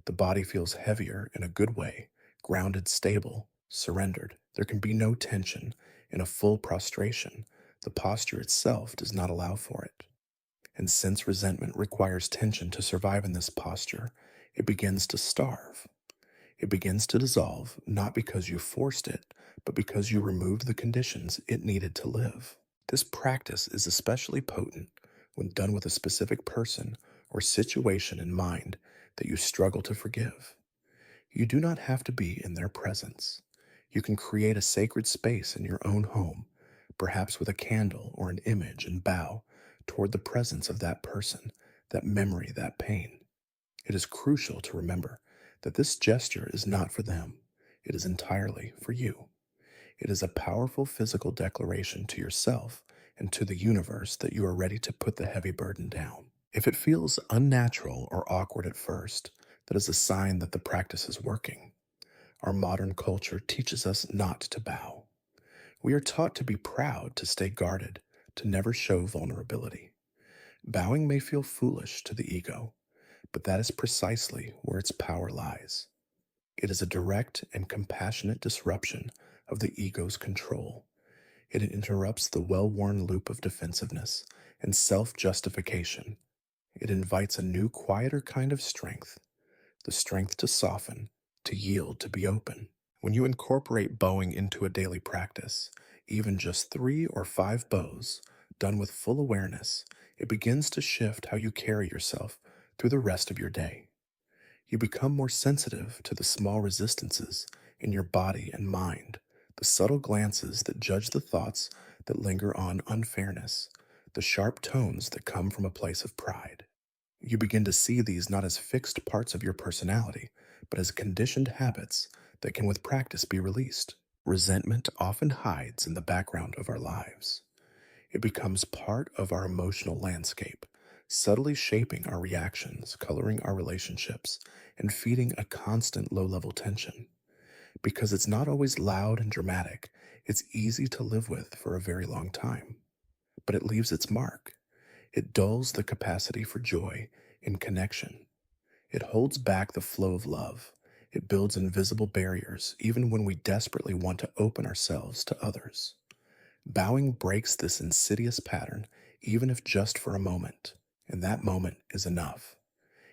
The body feels heavier in a good way, grounded, stable, surrendered. There can be no tension in a full prostration. The posture itself does not allow for it. And since resentment requires tension to survive in this posture, it begins to starve. It begins to dissolve, not because you forced it, but because you removed the conditions it needed to live. This practice is especially potent when done with a specific person or situation in mind that you struggle to forgive. You do not have to be in their presence. You can create a sacred space in your own home, perhaps with a candle or an image, and bow toward the presence of that person, that memory, that pain. It is crucial to remember that this gesture is not for them. It is entirely for you. It is a powerful physical declaration to yourself and to the universe that you are ready to put the heavy burden down. If it feels unnatural or awkward at first, that is a sign that the practice is working. Our modern culture teaches us not to bow. We are taught to be proud, to stay guarded, to never show vulnerability. Bowing may feel foolish to the ego, but that is precisely where its power lies. It is a direct and compassionate disruption of the ego's control. It interrupts the well-worn loop of defensiveness and self-justification. It invites a new, quieter kind of strength, the strength to soften, to yield, to be open. When you incorporate bowing into a daily practice, even just 3 or 5 bows, done with full awareness, it begins to shift how you carry yourself through the rest of your day. You become more sensitive to the small resistances in your body and mind, the subtle glances that judge the thoughts that linger on unfairness, the sharp tones that come from a place of pride. You begin to see these not as fixed parts of your personality, but as conditioned habits that can with practice be released. Resentment often hides in the background of our lives. It becomes part of our emotional landscape, subtly shaping our reactions, coloring our relationships, and feeding a constant low-level tension. Because it's not always loud and dramatic, it's easy to live with for a very long time. But it leaves its mark. It dulls the capacity for joy in connection. It holds back the flow of love. It builds invisible barriers, even when we desperately want to open ourselves to others. Bowing breaks this insidious pattern, even if just for a moment, and that moment is enough.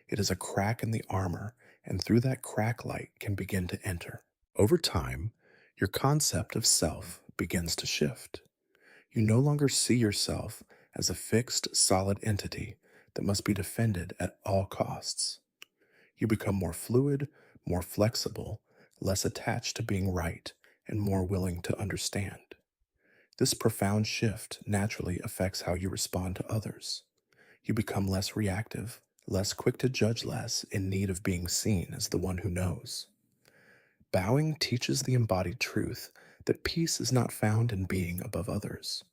It is a crack in the armor, and through that crack light can begin to enter. Over time, your concept of self begins to shift. You no longer see yourself as a fixed, solid entity that must be defended at all costs. You become more fluid, more flexible, less attached to being right, and more willing to understand. This profound shift naturally affects how you respond to others. You become less reactive, less quick to judge, less in need of being seen as the one who knows. Bowing teaches the embodied truth that peace is not found in being above others.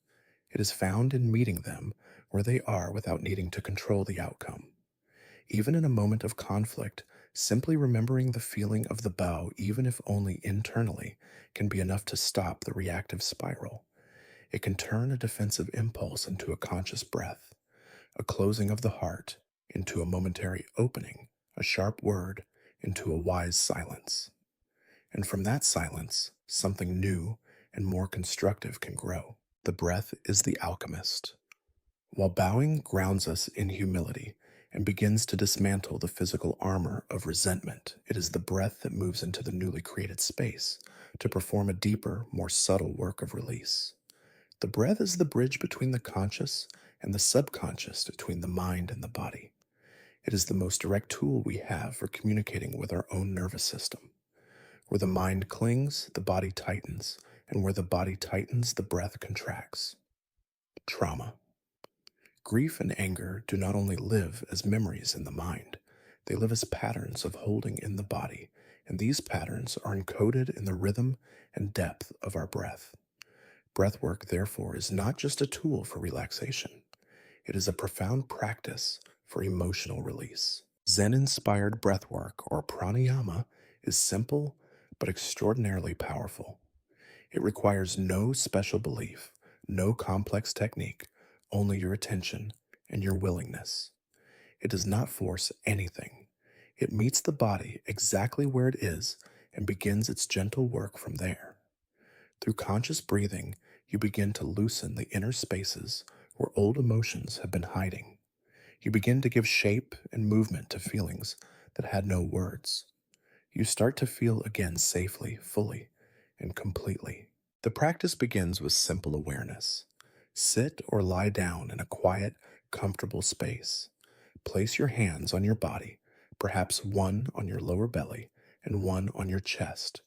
It is found in meeting them where they are without needing to control the outcome. Even in a moment of conflict, simply remembering the feeling of the bow, even if only internally, can be enough to stop the reactive spiral. It can turn a defensive impulse into a conscious breath, a closing of the heart into a momentary opening, a sharp word into a wise silence. And from that silence, something new and more constructive can grow. The breath is the alchemist. While bowing grounds us in humility and begins to dismantle the physical armor of resentment, it is the breath that moves into the newly created space to perform a deeper, more subtle work of release. The breath is the bridge between the conscious and the subconscious, between the mind and the body. It is the most direct tool we have for communicating with our own nervous system. Where the mind clings, the body tightens, and where the body tightens, the breath contracts. Trauma. Grief and anger do not only live as memories in the mind, they live as patterns of holding in the body, and these patterns are encoded in the rhythm and depth of our breath. Breathwork, therefore, is not just a tool for relaxation. It is a profound practice for emotional release. Zen-inspired breathwork, or pranayama, is simple but extraordinarily powerful. It requires no special belief, no complex technique, only your attention and your willingness. It does not force anything. It meets the body exactly where it is and begins its gentle work from there. Through conscious breathing, you begin to loosen the inner spaces where old emotions have been hiding. You begin to give shape and movement to feelings that had no words. You start to feel again safely, fully, and completely. The practice begins with simple awareness. Sit or lie down in a quiet, comfortable space. Place your hands on your body, perhaps one on your lower belly and one on your chest.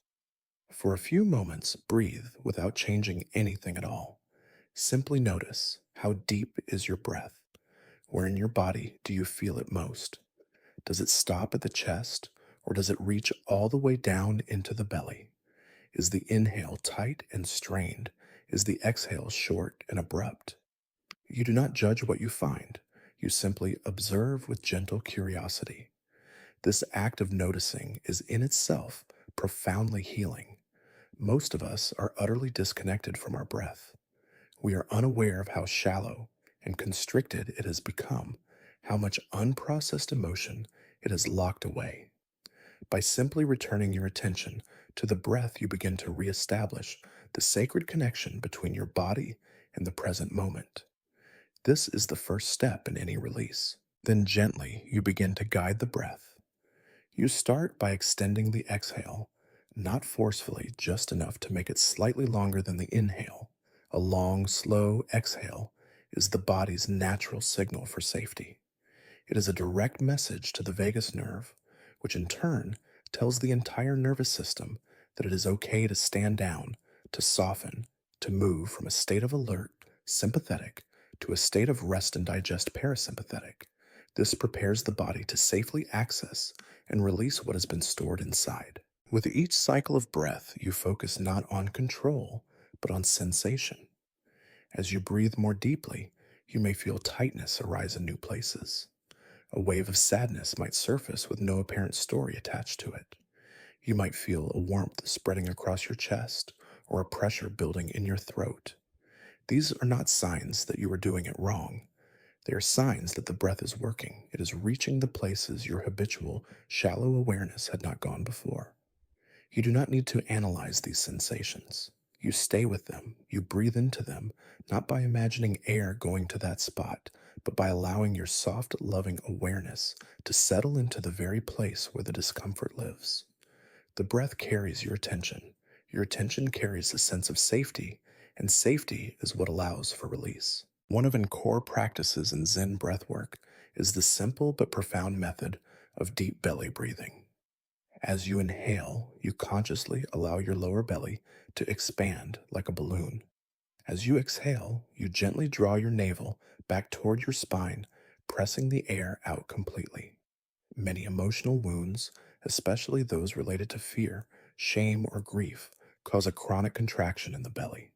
For a few moments, breathe without changing anything at all. Simply notice, how deep is your breath? Where in your body do you feel it most? Does it stop at the chest, or does it reach all the way down into the belly? Is the inhale tight and strained? Is the exhale short and abrupt? You do not judge what you find. You simply observe with gentle curiosity. This act of noticing is in itself profoundly healing. Most of us are utterly disconnected from our breath. We are unaware of how shallow and constricted it has become, how much unprocessed emotion it has locked away. By simply returning your attention to the breath, you begin to reestablish the sacred connection between your body and the present moment. This is the first step in any release. Then gently, you begin to guide the breath. You start by extending the exhale, not forcefully, just enough to make it slightly longer than the inhale. A long, slow exhale is the body's natural signal for safety. It is a direct message to the vagus nerve, which in turn tells the entire nervous system that it is okay to stand down, to soften, to move from a state of alert, sympathetic, to a state of rest and digest, parasympathetic. This prepares the body to safely access and release what has been stored inside. With each cycle of breath, you focus not on control, but on sensation. As you breathe more deeply, you may feel tightness arise in new places. A wave of sadness might surface with no apparent story attached to it. You might feel a warmth spreading across your chest or a pressure building in your throat. These are not signs that you are doing it wrong. They are signs that the breath is working. It is reaching the places your habitual, shallow awareness had not gone before. You do not need to analyze these sensations. You stay with them, you breathe into them, not by imagining air going to that spot, but by allowing your soft, loving awareness to settle into the very place where the discomfort lives. The breath carries your attention. Your attention carries a sense of safety, and safety is what allows for release. One of the core practices in Zen breathwork is the simple but profound method of deep belly breathing. As you inhale, you consciously allow your lower belly to expand like a balloon. As you exhale, you gently draw your navel back toward your spine, pressing the air out completely. Many emotional wounds, especially those related to fear, shame, or grief, cause a chronic contraction in the belly.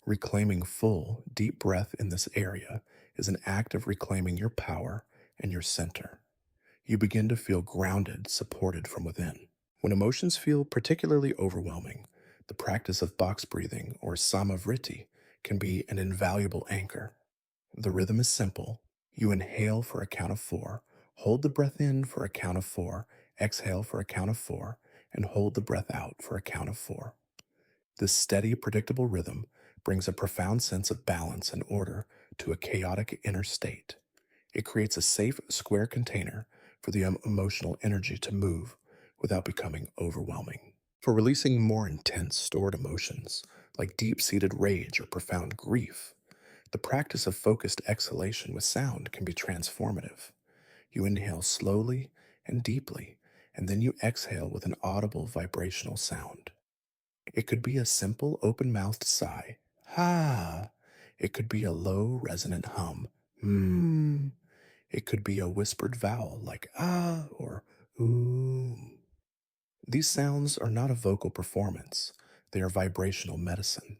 Reclaiming full, deep breath in this area is an act of reclaiming your power and your center. You begin to feel grounded, supported from within. When emotions feel particularly overwhelming, the practice of box breathing or samavriti can be an invaluable anchor. The rhythm is simple. You inhale for a count of 4, hold the breath in for a count of 4, exhale for a count of 4, and hold the breath out for a count of 4. This steady, predictable rhythm brings a profound sense of balance and order to a chaotic inner state. It creates a safe, square container for the emotional energy to move without becoming overwhelming. For releasing more intense, stored emotions, like deep seated rage or profound grief, the practice of focused exhalation with sound can be transformative. You inhale slowly and deeply, and then you exhale with an audible vibrational sound. It could be a simple open mouthed sigh, ha. It could be a low resonant hum, hmm. It could be a whispered vowel like ah or ooh. These sounds are not a vocal performance, they are vibrational medicine.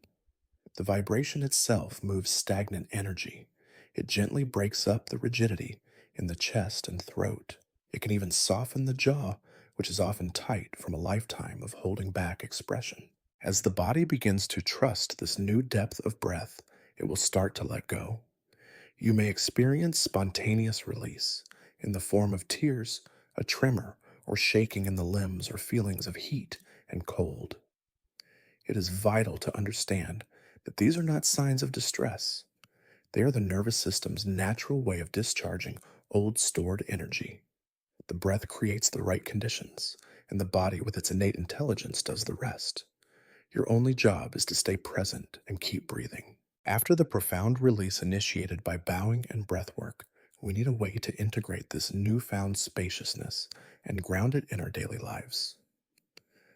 The vibration itself moves stagnant energy. It gently breaks up the rigidity in the chest and throat. It can even soften the jaw, which is often tight from a lifetime of holding back expression. As the body begins to trust this new depth of breath, it will start to let go. You may experience spontaneous release in the form of tears, a tremor, or shaking in the limbs or feelings of heat and cold. It is vital to understand that these are not signs of distress. They are the nervous system's natural way of discharging old stored energy. The breath creates the right conditions, and the body, with its innate intelligence, does the rest. Your only job is to stay present and keep breathing. After the profound release initiated by bowing and breathwork, we need a way to integrate this newfound spaciousness and ground it in our daily lives.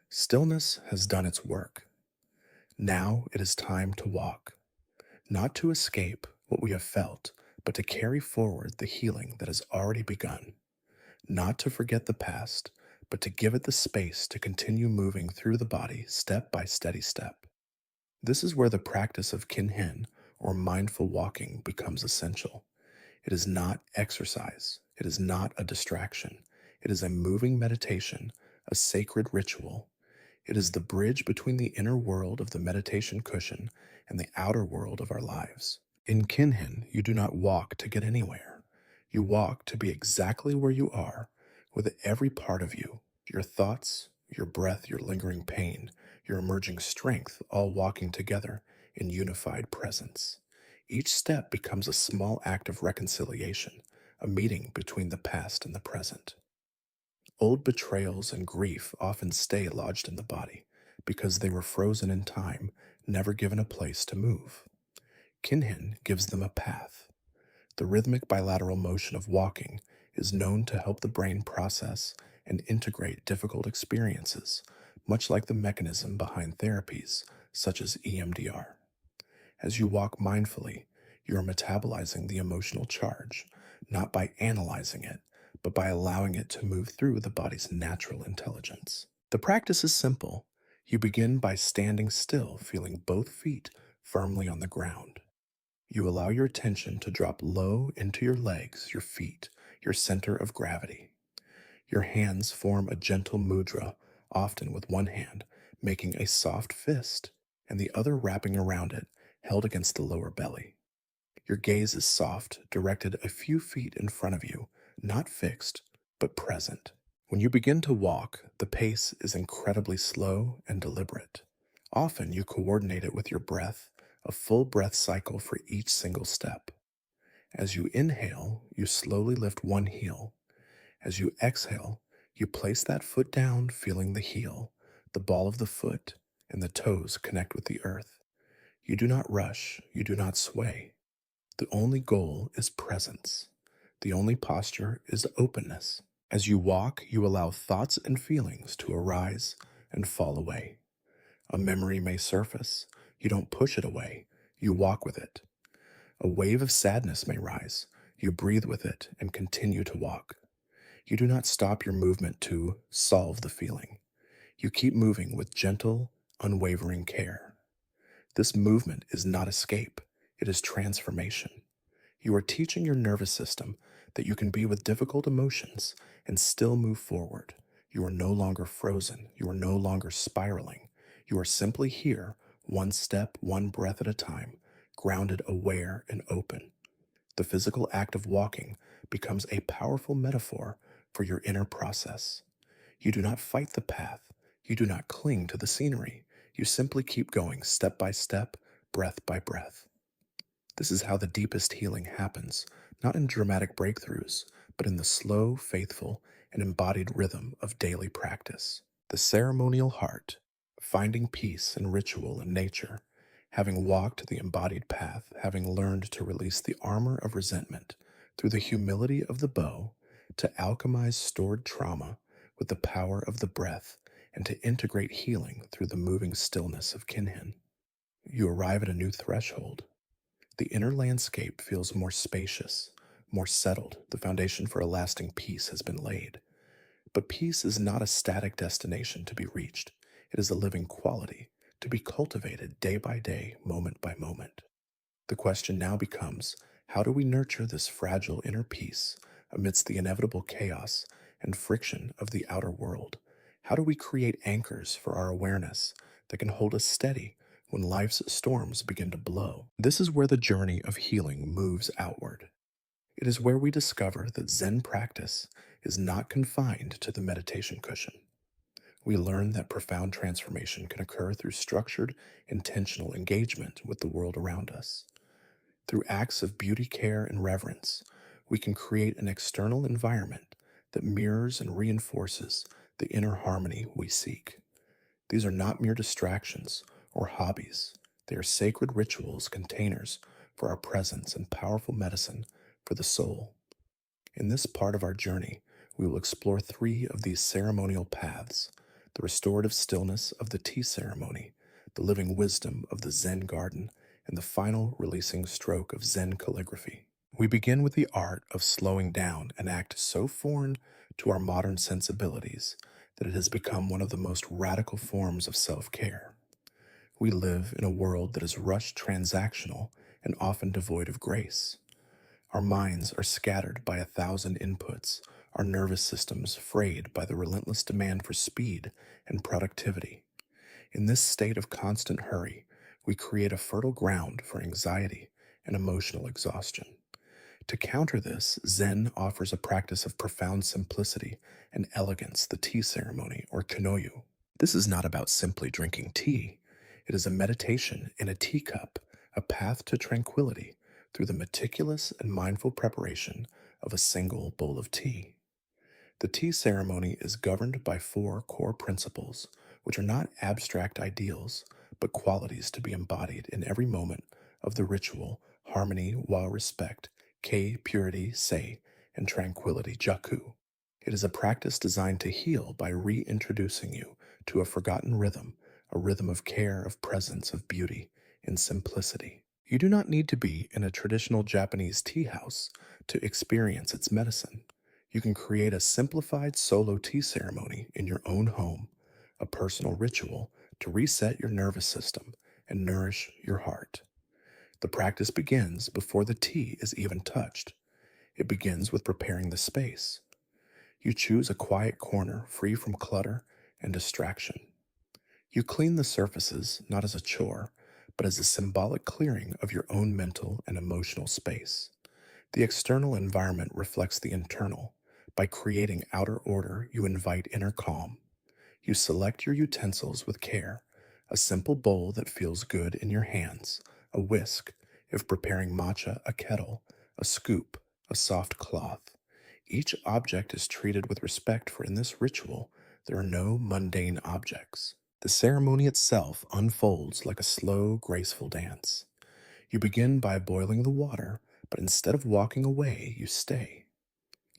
Stillness has done its work. Now it is time to walk, not to escape what we have felt, but to carry forward the healing that has already begun. Not to forget the past, but to give it the space to continue moving through the body step by steady step. This is where the practice of kinhin, or mindful walking, becomes essential. It is not exercise. It is not a distraction. It is a moving meditation, a sacred ritual. It is the bridge between the inner world of the meditation cushion and the outer world of our lives. In kinhin, you do not walk to get anywhere. You walk to be exactly where you are, with every part of you, your thoughts, your breath, your lingering pain, your emerging strength, all walking together in unified presence. Each step becomes a small act of reconciliation, a meeting between the past and the present. Old betrayals and grief often stay lodged in the body because they were frozen in time, never given a place to move. Kinhin gives them a path. The rhythmic bilateral motion of walking is known to help the brain process and integrate difficult experiences, much like the mechanism behind therapies such as EMDR. As you walk mindfully, you are metabolizing the emotional charge, not by analyzing it, but by allowing it to move through the body's natural intelligence. The practice is simple. You begin by standing still, feeling both feet firmly on the ground. You allow your attention to drop low into your legs, your feet, your center of gravity. Your hands form a gentle mudra, often with one hand making a soft fist and the other wrapping around it, held against the lower belly. Your gaze is soft, directed a few feet in front of you, not fixed, but present. When you begin to walk, the pace is incredibly slow and deliberate. Often you coordinate it with your breath, a full breath cycle for each single step. As you inhale, you slowly lift one heel. As you exhale, you place that foot down, feeling the heel, the ball of the foot, and the toes connect with the earth. You do not rush, you do not sway. The only goal is presence. The only posture is openness. As you walk, you allow thoughts and feelings to arise and fall away. A memory may surface. You don't push it away, you walk with it. A wave of sadness may rise. You breathe with it and continue to walk. You do not stop your movement to solve the feeling. You keep moving with gentle, unwavering care. This movement is not escape, it is transformation. You are teaching your nervous system that you can be with difficult emotions and still move forward. You are no longer frozen. You are no longer spiraling. You are simply here, one step, one breath at a time, grounded, aware, and open. The physical act of walking becomes a powerful metaphor for your inner process. You do not fight the path. You do not cling to the scenery. You simply keep going step by step, breath by breath. This is how the deepest healing happens, not in dramatic breakthroughs, but in the slow, faithful, and embodied rhythm of daily practice. The ceremonial heart, finding peace in ritual and nature, having walked the embodied path, having learned to release the armor of resentment through the humility of the bow, to alchemize stored trauma with the power of the breath, and to integrate healing through the moving stillness of kinhin. You arrive at a new threshold. The inner landscape feels more spacious, more settled. The foundation for a lasting peace has been laid. But peace is not a static destination to be reached. It is a living quality to be cultivated day by day, moment by moment. The question now becomes, how do we nurture this fragile inner peace amidst the inevitable chaos and friction of the outer world? How do we create anchors for our awareness that can hold us steady when life's storms begin to blow? This is where the journey of healing moves outward. It is where we discover that Zen practice is not confined to the meditation cushion. We learn that profound transformation can occur through structured, intentional engagement with the world around us. Through acts of beauty, care, and reverence, we can create an external environment that mirrors and reinforces the inner harmony we seek. These are not mere distractions or hobbies. They are sacred rituals, containers for our presence, and powerful medicine for the soul. In this part of our journey, we will explore 3 of these ceremonial paths: the restorative stillness of the tea ceremony, the living wisdom of the Zen garden, and the final releasing stroke of Zen calligraphy. We begin with the art of slowing down, an act so foreign to our modern sensibilities that it has become one of the most radical forms of self-care. We live in a world that is rushed, transactional, and often devoid of grace. Our minds are scattered by 1,000 inputs, our nervous systems frayed by the relentless demand for speed and productivity. In this state of constant hurry, we create a fertile ground for anxiety and emotional exhaustion. To counter this, Zen offers a practice of profound simplicity and elegance, the tea ceremony, or kanoyu. This is not about simply drinking tea. It is a meditation in a teacup, a path to tranquility through the meticulous and mindful preparation of a single bowl of tea. The tea ceremony is governed by 4 core principles, which are not abstract ideals, but qualities to be embodied in every moment of the ritual: harmony, wa, respect; kei, purity; sei, and tranquility, jaku. It is a practice designed to heal by reintroducing you to a forgotten rhythm, a rhythm of care, of presence, of beauty, in simplicity. You do not need to be in a traditional Japanese tea house to experience its medicine. You can create a simplified solo tea ceremony in your own home, a personal ritual to reset your nervous system and nourish your heart. The practice begins before the tea is even touched. It begins with preparing the space. You choose a quiet corner free from clutter and distraction. You clean the surfaces not as a chore, but as a symbolic clearing of your own mental and emotional space. The external environment reflects the internal. By creating outer order, you invite inner calm. You select your utensils with care: a simple bowl that feels good in your hands, a whisk, if preparing matcha; a kettle, a scoop, a soft cloth. Each object is treated with respect, for in this ritual, there are no mundane objects. The ceremony itself unfolds like a slow, graceful dance. You begin by boiling the water, but instead of walking away, you stay.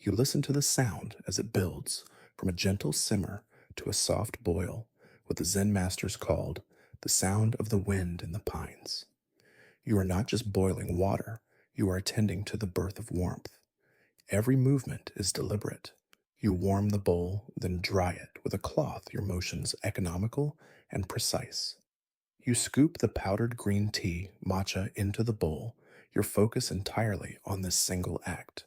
You listen to the sound as it builds from a gentle simmer to a soft boil, what the Zen masters called the sound of the wind in the pines. You are not just boiling water, you are attending to the birth of warmth. Every movement is deliberate. You warm the bowl, then dry it with a cloth, your motions economical and precise. You scoop the powdered green tea, matcha, into the bowl, your focus entirely on this single act.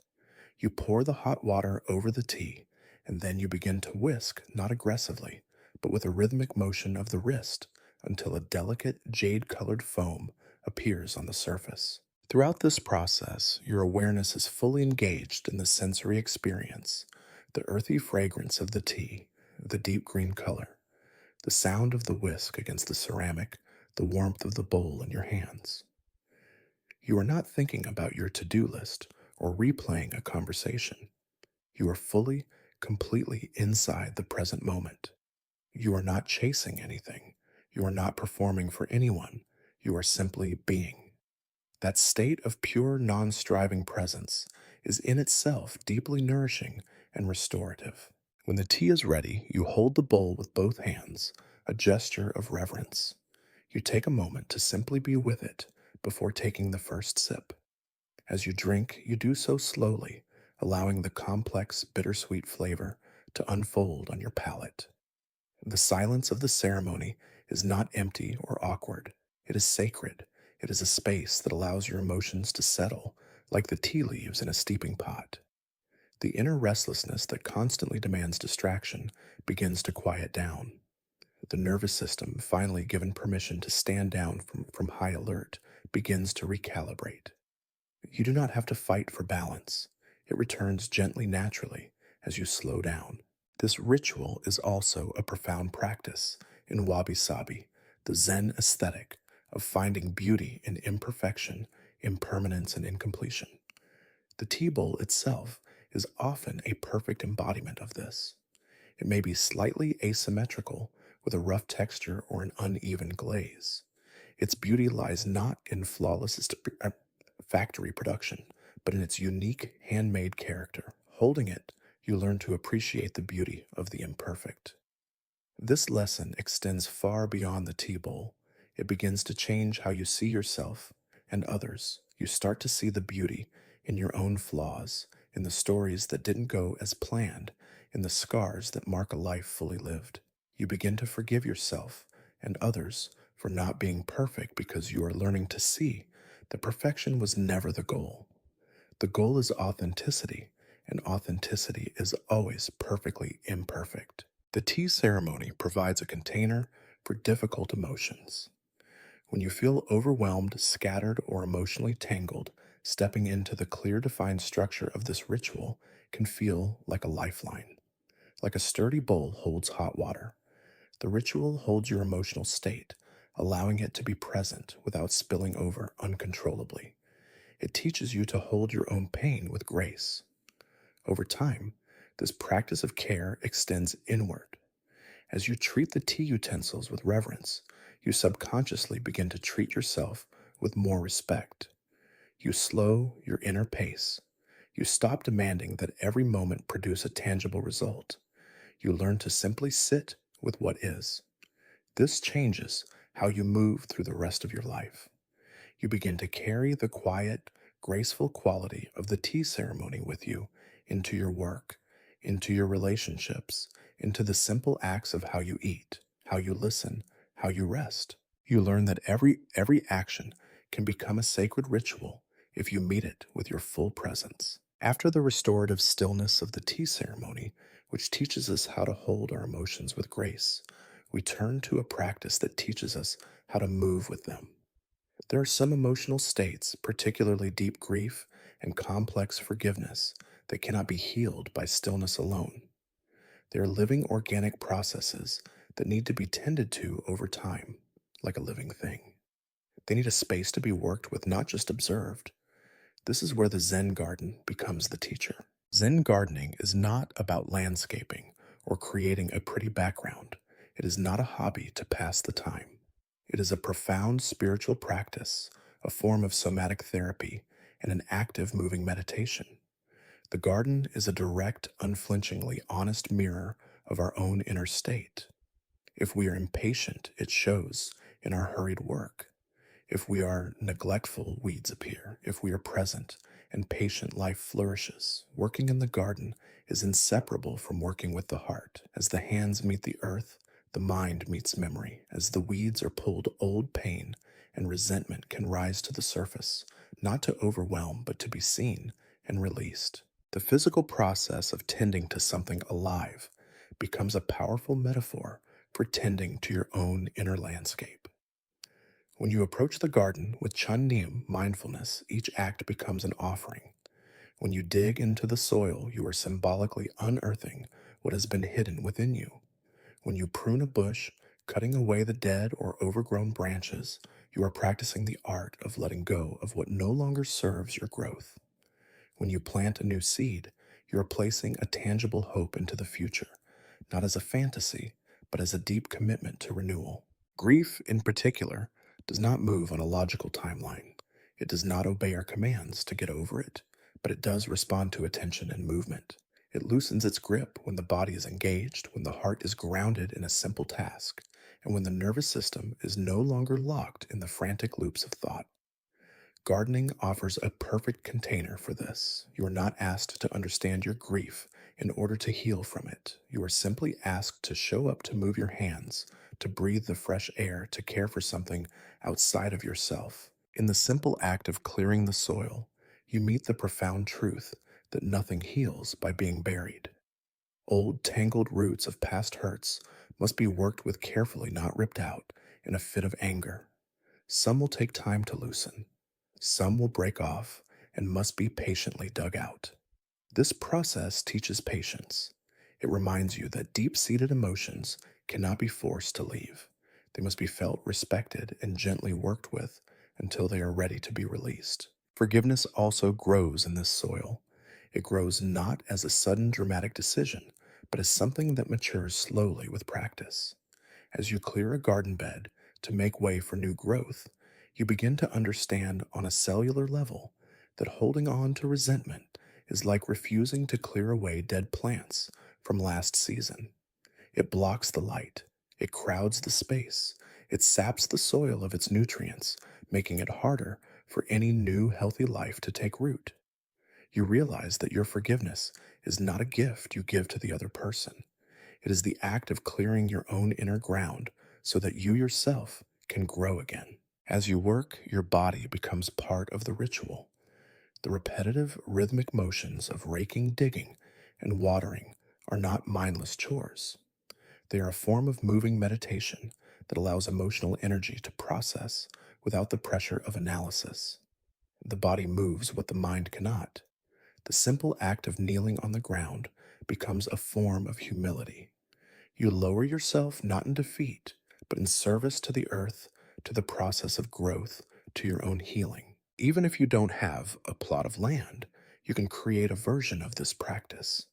You pour the hot water over the tea, and then you begin to whisk, not aggressively, but with a rhythmic motion of the wrist until a delicate jade colored foam appears on the surface. Throughout this process, your awareness is fully engaged in the sensory experience, the earthy fragrance of the tea, the deep green color, the sound of the whisk against the ceramic, the warmth of the bowl in your hands. You are not thinking about your to-do list or replaying a conversation. You are fully, completely inside the present moment. You are not chasing anything. You are not performing for anyone. You are simply being. That state of pure, non striving presence is in itself deeply nourishing and restorative. When the tea is ready, you hold the bowl with both hands, a gesture of reverence. You take a moment to simply be with it before taking the first sip. As you drink, you do so slowly, allowing the complex, bittersweet flavor to unfold on your palate. The silence of the ceremony is not empty or awkward. It is sacred. It is a space that allows your emotions to settle like the tea leaves in a steeping pot. The inner restlessness that constantly demands distraction begins to quiet down. The nervous system, finally given permission to stand down from high alert, begins to recalibrate. You do not have to fight for balance. It returns gently, naturally, as you slow down. This ritual is also a profound practice in wabi-sabi, the Zen aesthetic of finding beauty in imperfection, impermanence, and incompletion. The tea bowl itself is often a perfect embodiment of this. It may be slightly asymmetrical, with a rough texture or an uneven glaze. Its beauty lies not in flawless factory production, but in its unique handmade character. Holding it, you learn to appreciate the beauty of the imperfect. This lesson extends far beyond the tea bowl. It begins to change how you see yourself and others. You start to see the beauty in your own flaws, in the stories that didn't go as planned, in the scars that mark a life fully lived. You begin to forgive yourself and others for not being perfect because you are learning to see that perfection was never the goal. The goal is authenticity, and authenticity is always perfectly imperfect. The tea ceremony provides a container for difficult emotions. When you feel overwhelmed, scattered, or emotionally tangled, stepping into the clear, defined structure of this ritual can feel like a lifeline. Like a sturdy bowl holds hot water, the ritual holds your emotional state, allowing it to be present without spilling over uncontrollably. It teaches you to hold your own pain with grace. Over time, this practice of care extends inward. As you treat the tea utensils with reverence, you subconsciously begin to treat yourself with more respect. You slow your inner pace. You stop demanding that every moment produce a tangible result. You learn to simply sit with what is. This changes how you move through the rest of your life. You begin to carry the quiet, graceful quality of the tea ceremony with you into your work, into your relationships, into the simple acts of how you eat, how you listen, how you rest. You learn that every action can become a sacred ritual if you meet it with your full presence. After the restorative stillness of the tea ceremony, which teaches us how to hold our emotions with grace, we turn to a practice that teaches us how to move with them. There are some emotional states, particularly deep grief and complex forgiveness, that cannot be healed by stillness alone. They are living organic processes that need to be tended to over time, like a living thing. They need a space to be worked with, not just observed. This is where the Zen garden becomes the teacher. Zen gardening is not about landscaping or creating a pretty background. It is not a hobby to pass the time. It is a profound spiritual practice, a form of somatic therapy, and an active moving meditation. The garden is a direct, unflinchingly honest mirror of our own inner state. If we are impatient, it shows in our hurried work. If we are neglectful, weeds appear. If we are present and patient, life flourishes. Working in the garden is inseparable from working with the heart. As the hands meet the earth, the mind meets memory. As the weeds are pulled, old pain and resentment can rise to the surface, not to overwhelm, but to be seen and released. The physical process of tending to something alive becomes a powerful metaphor for tending to your own inner landscape. When you approach the garden with Chun Neem mindfulness, each act becomes an offering. When you dig into the soil, you are symbolically unearthing what has been hidden within you. When you prune a bush, cutting away the dead or overgrown branches, you are practicing the art of letting go of what no longer serves your growth. When you plant a new seed, you are placing a tangible hope into the future, not as a fantasy, but as a deep commitment to renewal. Grief, in particular, does not move on a logical timeline. It does not obey our commands to get over it, but it does respond to attention and movement. It loosens its grip when the body is engaged, when the heart is grounded in a simple task, and when the nervous system is no longer locked in the frantic loops of thought. Gardening offers a perfect container for this. You are not asked to understand your grief in order to heal from it. You are simply asked to show up, to move your hands, to breathe the fresh air, to care for something outside of yourself. In the simple act of clearing the soil, you meet the profound truth that nothing heals by being buried. Old, tangled roots of past hurts must be worked with carefully, not ripped out in a fit of anger. Some will take time to loosen. Some will break off and must be patiently dug out. This process teaches patience. It reminds you that deep-seated emotions cannot be forced to leave. They must be felt, respected, and gently worked with until they are ready to be released. Forgiveness also grows in this soil. It grows not as a sudden dramatic decision, but as something that matures slowly with practice. As you clear a garden bed to make way for new growth, you begin to understand on a cellular level that holding on to resentment is like refusing to clear away dead plants from last season. It blocks the light, it crowds the space, it saps the soil of its nutrients, making it harder for any new healthy life to take root. You realize that your forgiveness is not a gift you give to the other person. It is the act of clearing your own inner ground so that you yourself can grow again. As you work, your body becomes part of the ritual. The repetitive, rhythmic motions of raking, digging, and watering are not mindless chores. They are a form of moving meditation that allows emotional energy to process without the pressure of analysis. The body moves what the mind cannot. The simple act of kneeling on the ground becomes a form of humility. You lower yourself not in defeat, but in service to the earth, to the process of growth, to your own healing. Even if you don't have a plot of land, you can create a version of this practice.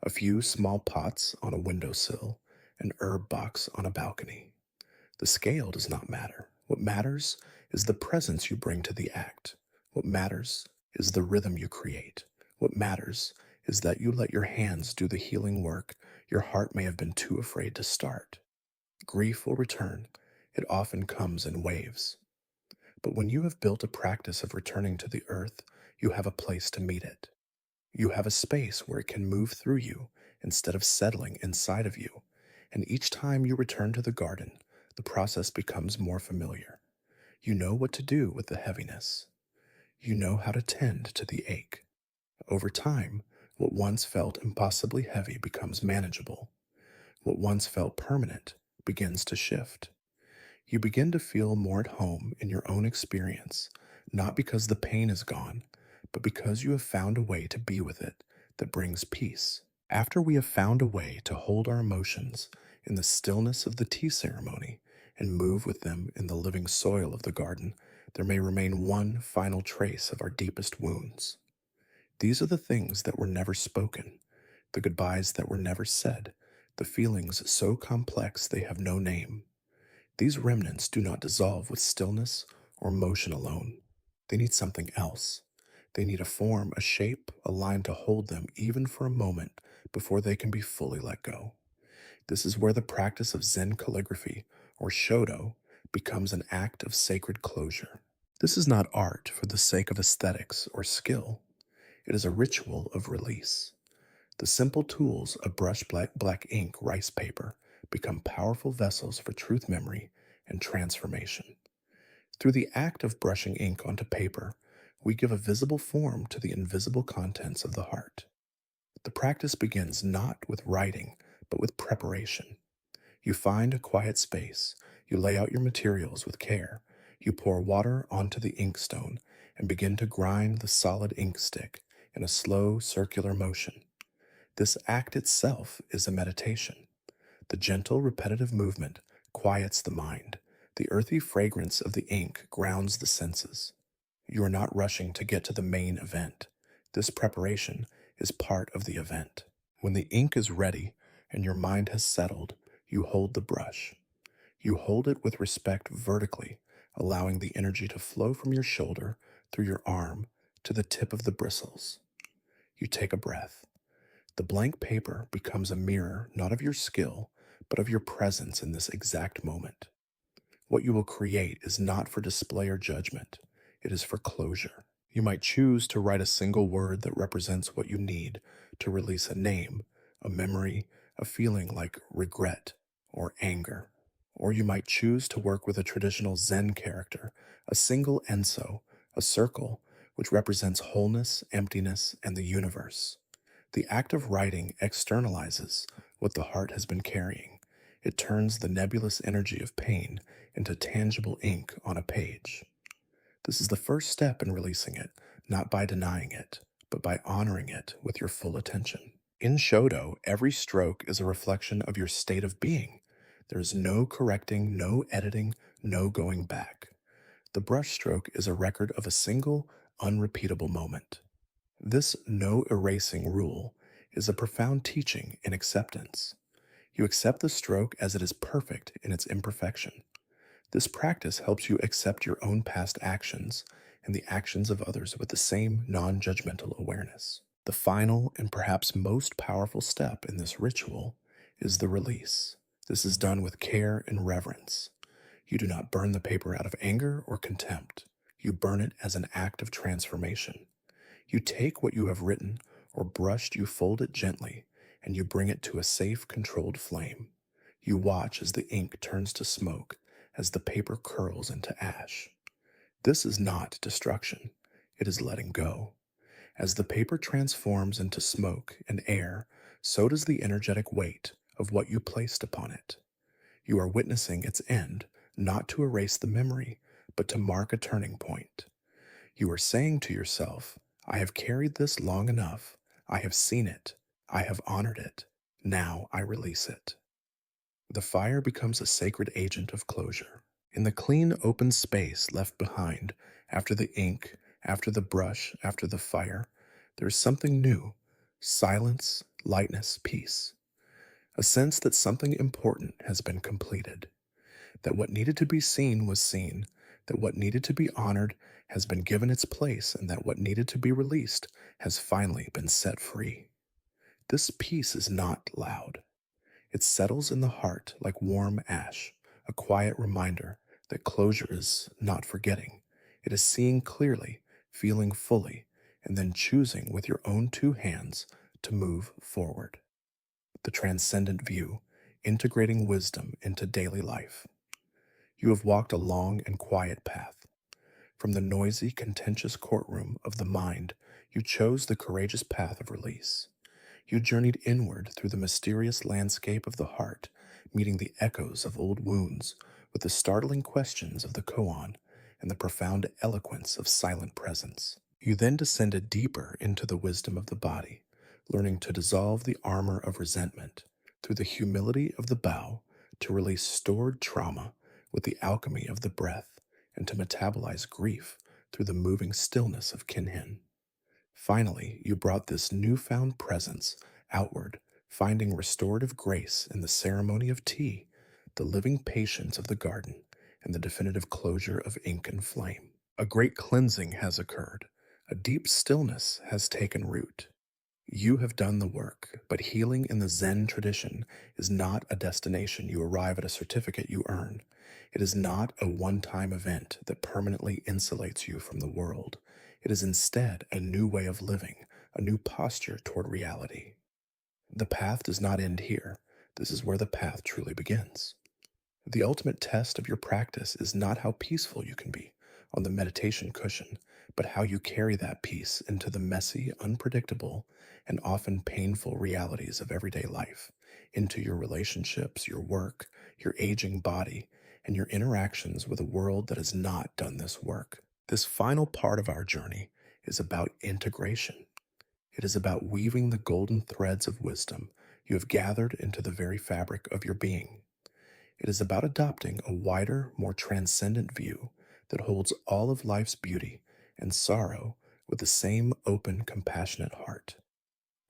A few small pots on a windowsill, an herb box on a balcony. The scale does not matter. What matters is the presence you bring to the act. What matters is the rhythm you create. What matters is that you let your hands do the healing work your heart may have been too afraid to start. Grief will return. It often comes in waves. But when you have built a practice of returning to the earth, you have a place to meet it. You have a space where it can move through you instead of settling inside of you. And each time you return to the garden, the process becomes more familiar. You know what to do with the heaviness. You know how to tend to the ache. Over time, what once felt impossibly heavy becomes manageable. What once felt permanent begins to shift. You begin to feel more at home in your own experience, not because the pain is gone, but because you have found a way to be with it that brings peace. After we have found a way to hold our emotions in the stillness of the tea ceremony and move with them in the living soil of the garden, there may remain one final trace of our deepest wounds. These are the things that were never spoken, the goodbyes that were never said, the feelings so complex they have no name. These remnants do not dissolve with stillness or motion alone. They need something else. They need a form, a shape, a line to hold them even for a moment before they can be fully let go. This is where the practice of Zen calligraphy, or Shodo, becomes an act of sacred closure. This is not art for the sake of aesthetics or skill. It is a ritual of release. The simple tools of brush black ink rice paper become powerful vessels for truth memory and transformation. Through the act of brushing ink onto paper, we give a visible form to the invisible contents of the heart. The practice begins not with writing, but with preparation. You find a quiet space, you lay out your materials with care, you pour water onto the inkstone and begin to grind the solid ink stick in a slow circular motion. This act itself is a meditation. The gentle, repetitive movement quiets the mind. The earthy fragrance of the ink grounds the senses. You are not rushing to get to the main event. This preparation is part of the event. When the ink is ready and your mind has settled, you hold the brush. You hold it with respect vertically, allowing the energy to flow from your shoulder through your arm to the tip of the bristles. You take a breath. The blank paper becomes a mirror not of your skill, but of your presence in this exact moment. What you will create is not for display or judgment, it is for closure. You might choose to write a single word that represents what you need to release a name, a memory, a feeling like regret or anger. Or you might choose to work with a traditional Zen character, a single enso, a circle, which represents wholeness, emptiness, and the universe. The act of writing externalizes what the heart has been carrying. It turns the nebulous energy of pain into tangible ink on a page. This is the first step in releasing it, not by denying it, but by honoring it with your full attention. In Shodo, every stroke is a reflection of your state of being. There is no correcting, no editing, no going back. The brush stroke is a record of a single, unrepeatable moment. This no erasing rule is a profound teaching in acceptance. You accept the stroke as it is perfect in its imperfection. This practice helps you accept your own past actions and the actions of others with the same non-judgmental awareness. The final and perhaps most powerful step in this ritual is the release. This is done with care and reverence. You do not burn the paper out of anger or contempt. You burn it as an act of transformation. You take what you have written or brushed, you fold it gently, and you bring it to a safe, controlled flame. You watch as the ink turns to smoke, as the paper curls into ash. This is not destruction, it is letting go. As the paper transforms into smoke and air, so does the energetic weight of what you placed upon it. You are witnessing its end, not to erase the memory, but to mark a turning point. You are saying to yourself, I have carried this long enough. I have seen it. I have honored it. Now I release it. The fire becomes a sacred agent of closure. In the clean, open space left behind, after the ink, after the brush, after the fire, there is something new: silence, lightness, peace. A sense that something important has been completed, that what needed to be seen was seen, that what needed to be honored has been given its place, and that what needed to be released has finally been set free. This peace is not loud. It settles in the heart like warm ash, a quiet reminder that closure is not forgetting. It is seeing clearly, feeling fully, and then choosing with your own two hands to move forward. The transcendent view, integrating wisdom into daily life. You have walked a long and quiet path. From the noisy, contentious courtroom of the mind, you chose the courageous path of release. You journeyed inward through the mysterious landscape of the heart, meeting the echoes of old wounds with the startling questions of the koan and the profound eloquence of silent presence. You then descended deeper into the wisdom of the body, learning to dissolve the armor of resentment through the humility of the bow, to release stored trauma with the alchemy of the breath, and to metabolize grief through the moving stillness of kinhin. Finally, you brought this newfound presence outward, finding restorative grace in the ceremony of tea, the living patience of the garden, and the definitive closure of ink and flame. A great cleansing has occurred, A deep stillness has taken root. You have done the work, but healing in the Zen tradition is not a destination you arrive at a certificate you earn. It is not a one time event that permanently insulates you from the world. It is instead a new way of living, a new posture toward reality. The path does not end here. This is where the path truly begins. The ultimate test of your practice is not how peaceful you can be on the meditation cushion, but how you carry that peace into the messy, unpredictable, and often painful realities of everyday life, into your relationships, your work, your aging body, and your interactions with a world that has not done this work. This final part of our journey is about integration. It is about weaving the golden threads of wisdom you have gathered into the very fabric of your being. It is about adopting a wider, more transcendent view that holds all of life's beauty and sorrow with the same open, compassionate heart.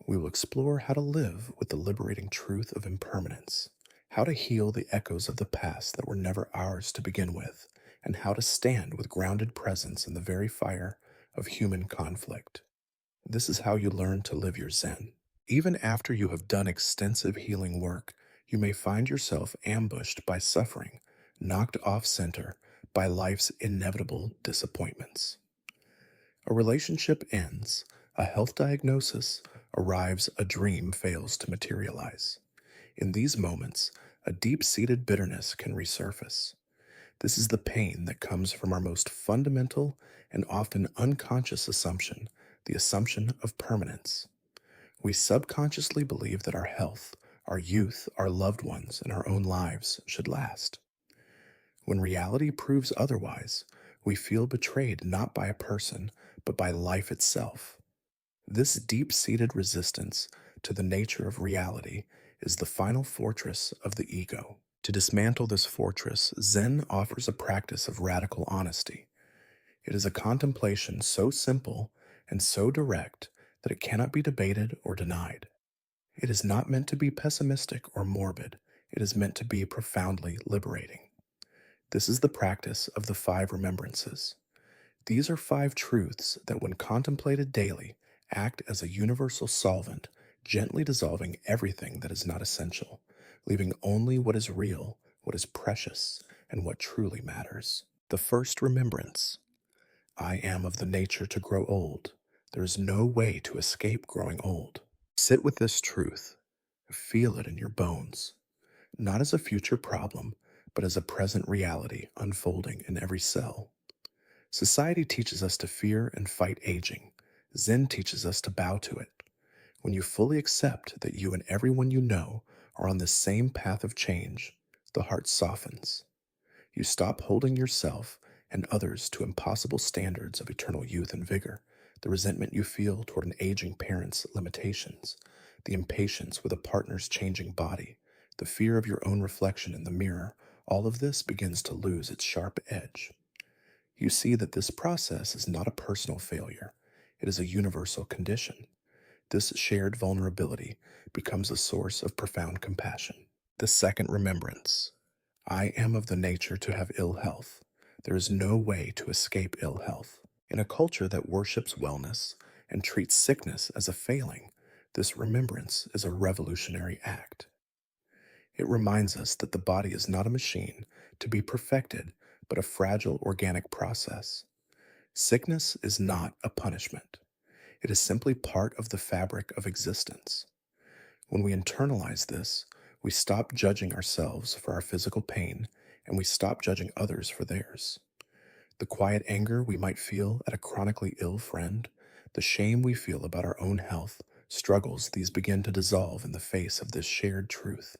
We will explore how to live with the liberating truth of impermanence, how to heal the echoes of the past that were never ours to begin with, and how to stand with grounded presence in the very fire of human conflict. This is how you learn to live your Zen. Even after you have done extensive healing work, you may find yourself ambushed by suffering, knocked off center by life's inevitable disappointments. A relationship ends, a health diagnosis arrives, a dream fails to materialize. In these moments, a deep-seated bitterness can resurface. This is the pain that comes from our most fundamental and often unconscious assumption, the assumption of permanence. We subconsciously believe that our health, our youth, our loved ones, and our own lives should last. When reality proves otherwise, we feel betrayed not by a person, but by life itself. This deep-seated resistance to the nature of reality is the final fortress of the ego. To dismantle this fortress, Zen offers a practice of radical honesty. It is a contemplation so simple and so direct that it cannot be debated or denied. It is not meant to be pessimistic or morbid. It is meant to be profoundly liberating. This is the practice of the 5 remembrances. These are 5 truths that, when contemplated daily, act as a universal solvent, gently dissolving everything that is not essential, leaving only what is real, what is precious, and what truly matters. The first remembrance: I am of the nature to grow old. There is no way to escape growing old. Sit with this truth. Feel it in your bones, not as a future problem, but as a present reality unfolding in every cell. Society teaches us to fear and fight aging. Zen teaches us to bow to it. When you fully accept that you and everyone you know are on the same path of change, the heart softens. You stop holding yourself and others to impossible standards of eternal youth and vigor, the resentment you feel toward an aging parent's limitations, the impatience with a partner's changing body, the fear of your own reflection in the mirror. All of this begins to lose its sharp edge. You see that this process is not a personal failure. It is a universal condition. This shared vulnerability becomes a source of profound compassion. The second remembrance: I am of the nature to have ill health. There is no way to escape ill health. In a culture that worships wellness and treats sickness as a failing, this remembrance is a revolutionary act. It reminds us that the body is not a machine to be perfected, but a fragile organic process. Sickness is not a punishment. It is simply part of the fabric of existence. When we internalize this, we stop judging ourselves for our physical pain, and we stop judging others for theirs. The quiet anger we might feel at a chronically ill friend, the shame we feel about our own health, struggles, these begin to dissolve in the face of this shared truth.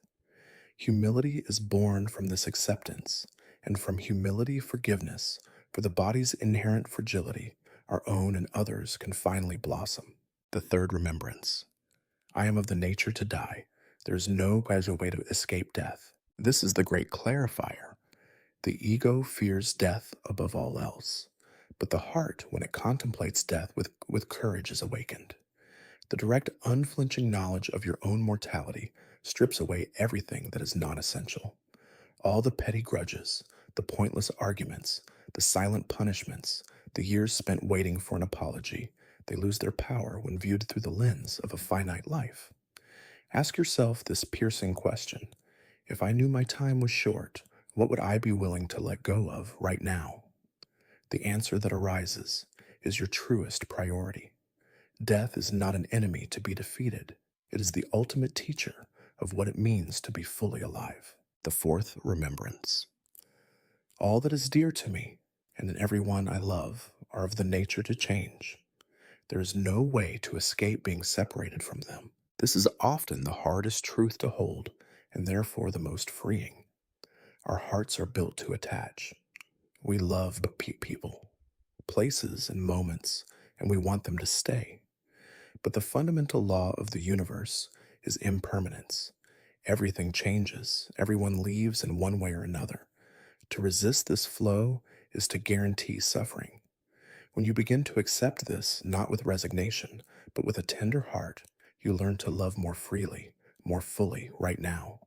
Humility is born from this acceptance, and from humility, forgiveness for the body's inherent fragility, our own and others, can finally blossom. The third remembrance: I am of the nature to die. There is no gradual way to escape death. This is the great clarifier. The ego fears death above all else, but the heart, when it contemplates death with courage, is awakened. The direct, unflinching knowledge of your own mortality strips away everything that is not essential. All the petty grudges, the pointless arguments, the silent punishments, The years spent waiting for an apology, they lose their power when viewed through the lens of a finite life. Ask yourself this piercing question: if I knew my time was short, what would I be willing to let go of right now? The answer that arises is your truest priority. Death is not an enemy to be defeated. It is the ultimate teacher of what it means to be fully alive. The fourth remembrance. All that is dear to me and in everyone I love are of the nature to change. There is no way to escape being separated from them. This is often the hardest truth to hold and therefore the most freeing. Our hearts are built to attach. We love people, places, and moments, and we want them to stay. But the fundamental law of the universe is impermanence. Everything changes, everyone leaves in one way or another. To resist this flow is to guarantee suffering. When you begin to accept this, not with resignation, but with a tender heart, you learn to love more freely, more fully right now.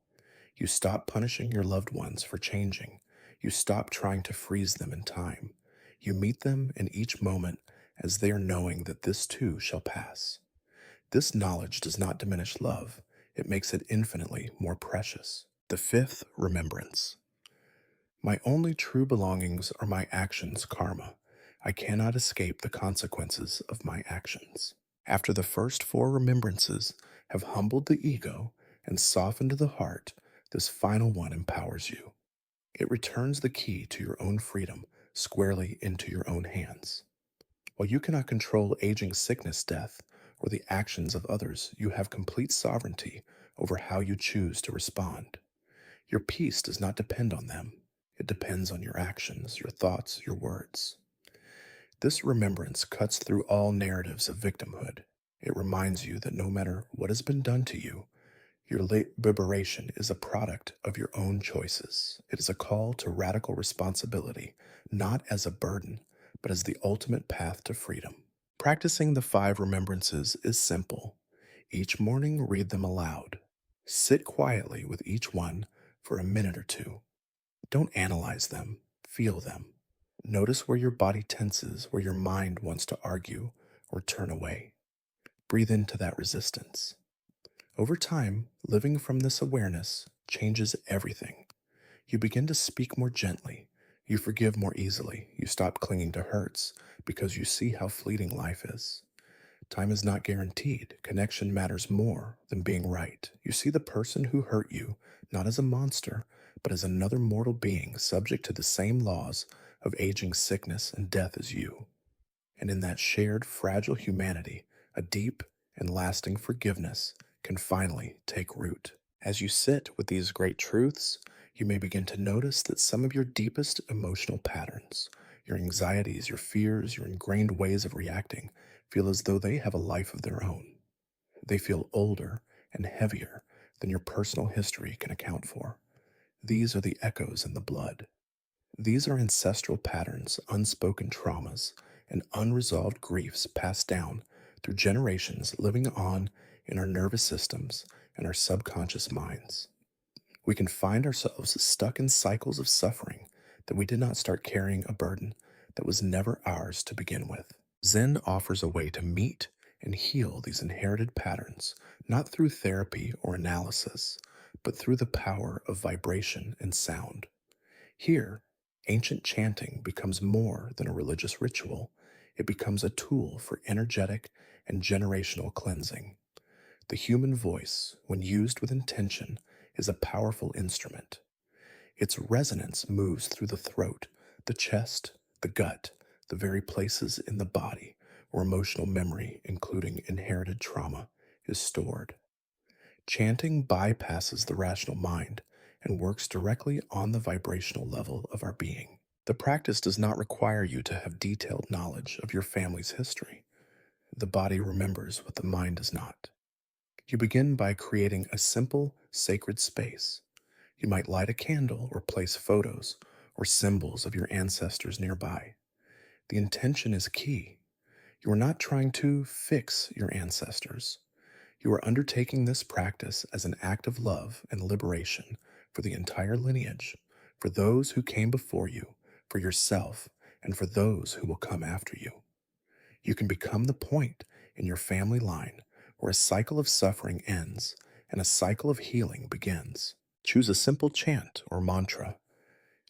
You stop punishing your loved ones for changing. You stop trying to freeze them in time. You meet them in each moment as they are knowing that this too shall pass. This knowledge does not diminish love, it makes it infinitely more precious. The fifth remembrance. My only true belongings are my actions' karma. I cannot escape the consequences of my actions. After the first four remembrances have humbled the ego and softened the heart, this final one empowers you. It returns the key to your own freedom squarely into your own hands. While you cannot control aging, sickness, death, or the actions of others, you have complete sovereignty over how you choose to respond. Your peace does not depend on them. It depends on your actions, your thoughts, your words. This remembrance cuts through all narratives of victimhood. It reminds you that no matter what has been done to you, your liberation is a product of your own choices. It is a call to radical responsibility, not as a burden, but as the ultimate path to freedom. Practicing the five remembrances is simple. Each morning, read them aloud. Sit quietly with each one for a minute or two. Don't analyze them, feel them. Notice where your body tenses, where your mind wants to argue or turn away. Breathe into that resistance. Over time, living from this awareness changes everything. You begin to speak more gently. You forgive more easily. You stop clinging to hurts because you see how fleeting life is. Time is not guaranteed. Connection matters more than being right. You see the person who hurt you not as a monster, but as another mortal being subject to the same laws of aging, sickness, and death as you. And in that shared, fragile humanity, a deep and lasting forgiveness can finally take root. As you sit with these great truths, you may begin to notice that some of your deepest emotional patterns, your anxieties, your fears, your ingrained ways of reacting, feel as though they have a life of their own. They feel older and heavier than your personal history can account for. These are the echoes in the blood. These are ancestral patterns, unspoken traumas, and unresolved griefs passed down through generations, living on in our nervous systems and our subconscious minds. We can find ourselves stuck in cycles of suffering that we did not start carrying a burden that was never ours to begin with. Zen offers a way to meet and heal these inherited patterns, not through therapy or analysis, but through the power of vibration and sound. Here, ancient chanting becomes more than a religious ritual. It becomes a tool for energetic and generational cleansing. The human voice, when used with intention, is a powerful instrument. Its resonance moves through the throat, the chest, the gut, the very places in the body where emotional memory, including inherited trauma, is stored. Chanting bypasses the rational mind and works directly on the vibrational level of our being. The practice does not require you to have detailed knowledge of your family's history. The body remembers what the mind does not. You begin by creating a simple, sacred space. You might light a candle or place photos or symbols of your ancestors nearby. The intention is key. You are not trying to fix your ancestors. You are undertaking this practice as an act of love and liberation for the entire lineage, for those who came before you, for yourself, and for those who will come after you. You can become the point in your family line where a cycle of suffering ends and a cycle of healing begins. Choose a simple chant or mantra.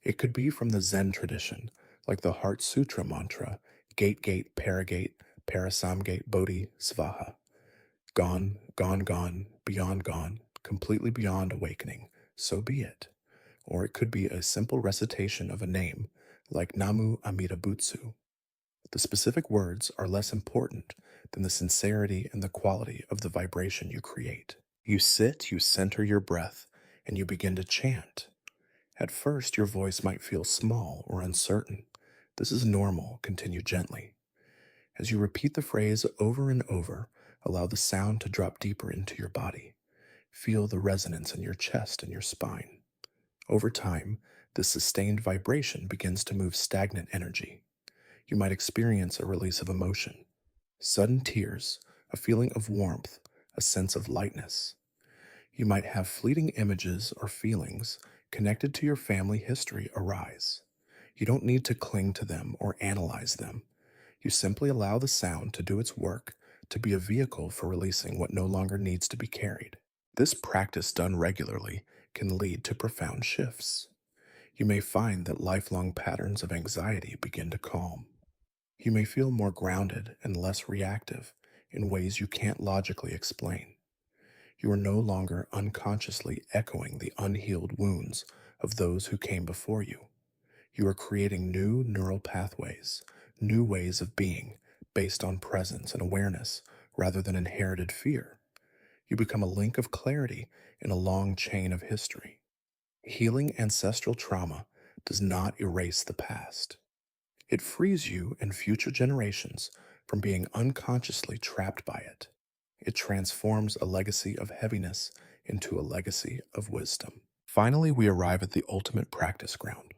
It could be from the Zen tradition, like the Heart Sutra mantra, Gate Gate Paragate Parasamgate Bodhi Svaha. Gone, gone, gone, beyond gone, completely beyond awakening, so be it. Or it could be a simple recitation of a name, like Namu Amida Butsu. The specific words are less important than the sincerity and the quality of the vibration you create. You sit, you center your breath, and you begin to chant. At first, your voice might feel small or uncertain. This is normal. Continue gently. As you repeat the phrase over and over, allow the sound to drop deeper into your body. Feel the resonance in your chest and your spine. Over time, this sustained vibration begins to move stagnant energy. You might experience a release of emotion, sudden tears, a feeling of warmth, a sense of lightness. You might have fleeting images or feelings connected to your family history arise. You don't need to cling to them or analyze them. You simply allow the sound to do its work, to be a vehicle for releasing what no longer needs to be carried. This practice done regularly can lead to profound shifts. You may find that lifelong patterns of anxiety begin to calm. You may feel more grounded and less reactive in ways you can't logically explain. You are no longer unconsciously echoing the unhealed wounds of those who came before you. You are creating new neural pathways, new ways of being based on presence and awareness rather than inherited fear. You become a link of clarity in a long chain of history. Healing ancestral trauma does not erase the past. It frees you and future generations from being unconsciously trapped by it. It transforms a legacy of heaviness into a legacy of wisdom. Finally, we arrive at the ultimate practice ground.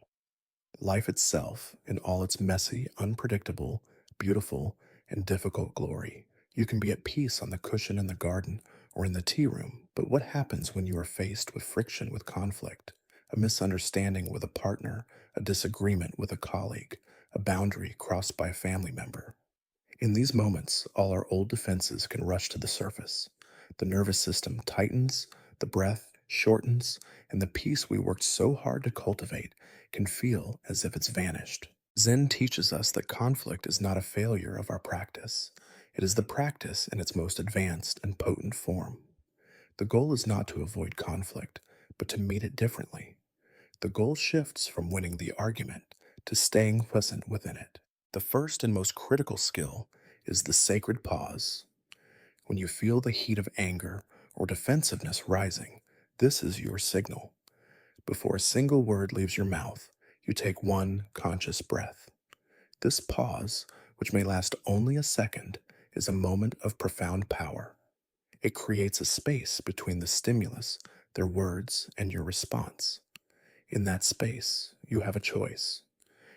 Life itself, in all its messy, unpredictable, beautiful, and difficult glory. You can be at peace on the cushion in the garden or in the tea room, but what happens when you are faced with friction with conflict, a misunderstanding with a partner, a disagreement with a colleague, a boundary crossed by a family member? In these moments, all our old defenses can rush to the surface. The nervous system tightens, the breath shortens, and the peace we worked so hard to cultivate can feel as if it's vanished. Zen teaches us that conflict is not a failure of our practice. It is the practice in its most advanced and potent form. The goal is not to avoid conflict, but to meet it differently. The goal shifts from winning the argument to staying present within it. The first and most critical skill is the sacred pause. When you feel the heat of anger or defensiveness rising, this is your signal. Before a single word leaves your mouth, you take one conscious breath. This pause, which may last only a second, is a moment of profound power. It creates a space between the stimulus, their words, and your response. In that space, you have a choice.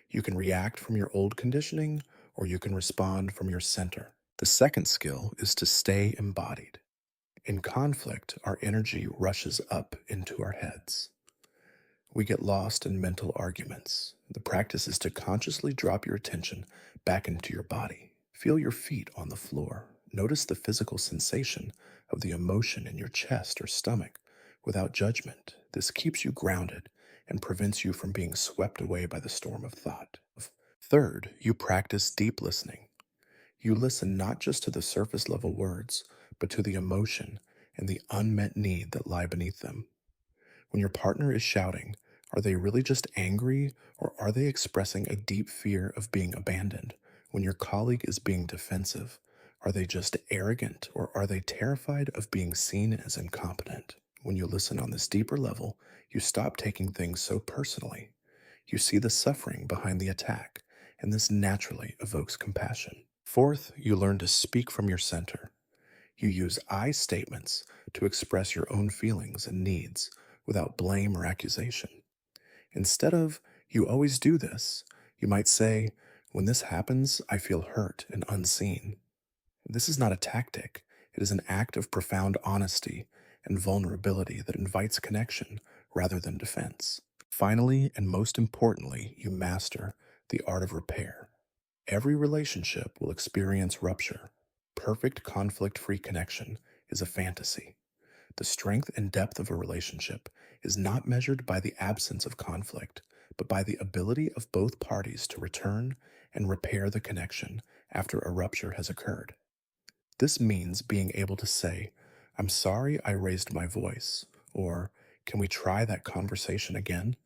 You can react from your old conditioning, or you can respond from your center. The second skill is to stay embodied. In conflict, our energy rushes up into our heads. We get lost in mental arguments. The practice is to consciously drop your attention back into your body. Feel your feet on the floor. Notice the physical sensation of the emotion in your chest or stomach without judgment. This keeps you grounded and prevents you from being swept away by the storm of thought. Third, you practice deep listening. You listen not just to the surface level words, but to the emotion and the unmet need that lie beneath them. When your partner is shouting, are they really just angry, or are they expressing a deep fear of being abandoned? When your colleague is being defensive, are they just arrogant, or are they terrified of being seen as incompetent? When you listen on this deeper level, you stop taking things so personally. You see the suffering behind the attack, and this naturally evokes compassion. Fourth, you learn to speak from your center. You use I statements to express your own feelings and needs without blame or accusation. Instead of, you always do this, you might say, when this happens, I feel hurt and unseen. This is not a tactic. It is an act of profound honesty and vulnerability that invites connection rather than defense. Finally, and most importantly, you master the art of repair. Every relationship will experience rupture. Perfect conflict free connection is a fantasy. The strength and depth of a relationship is not measured by the absence of conflict, but by the ability of both parties to return and repair the connection after a rupture has occurred. This means being able to say, "I'm sorry I raised my voice," or "Can we try that conversation again?"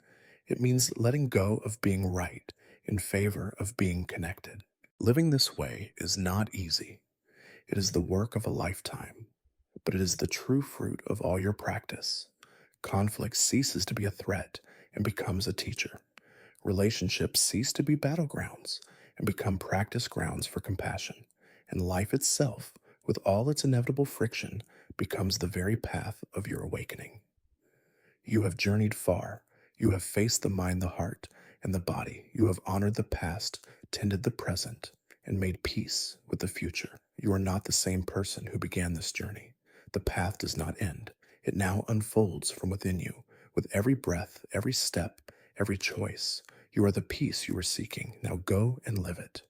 It means letting go of being right in favor of being connected. Living this way is not easy. It is the work of a lifetime, but it is the true fruit of all your practice. Conflict ceases to be a threat and becomes a teacher. Relationships cease to be battlegrounds and become practice grounds for compassion. And life itself, with all its inevitable friction, becomes the very path of your awakening. You have journeyed far. You have faced the mind, the heart, and the body. You have honored the past, tended the present, and made peace with the future. You are not the same person who began this journey. The path does not end. It now unfolds from within you. With every breath, every step, every choice, you are the peace you are seeking. Now go and live it.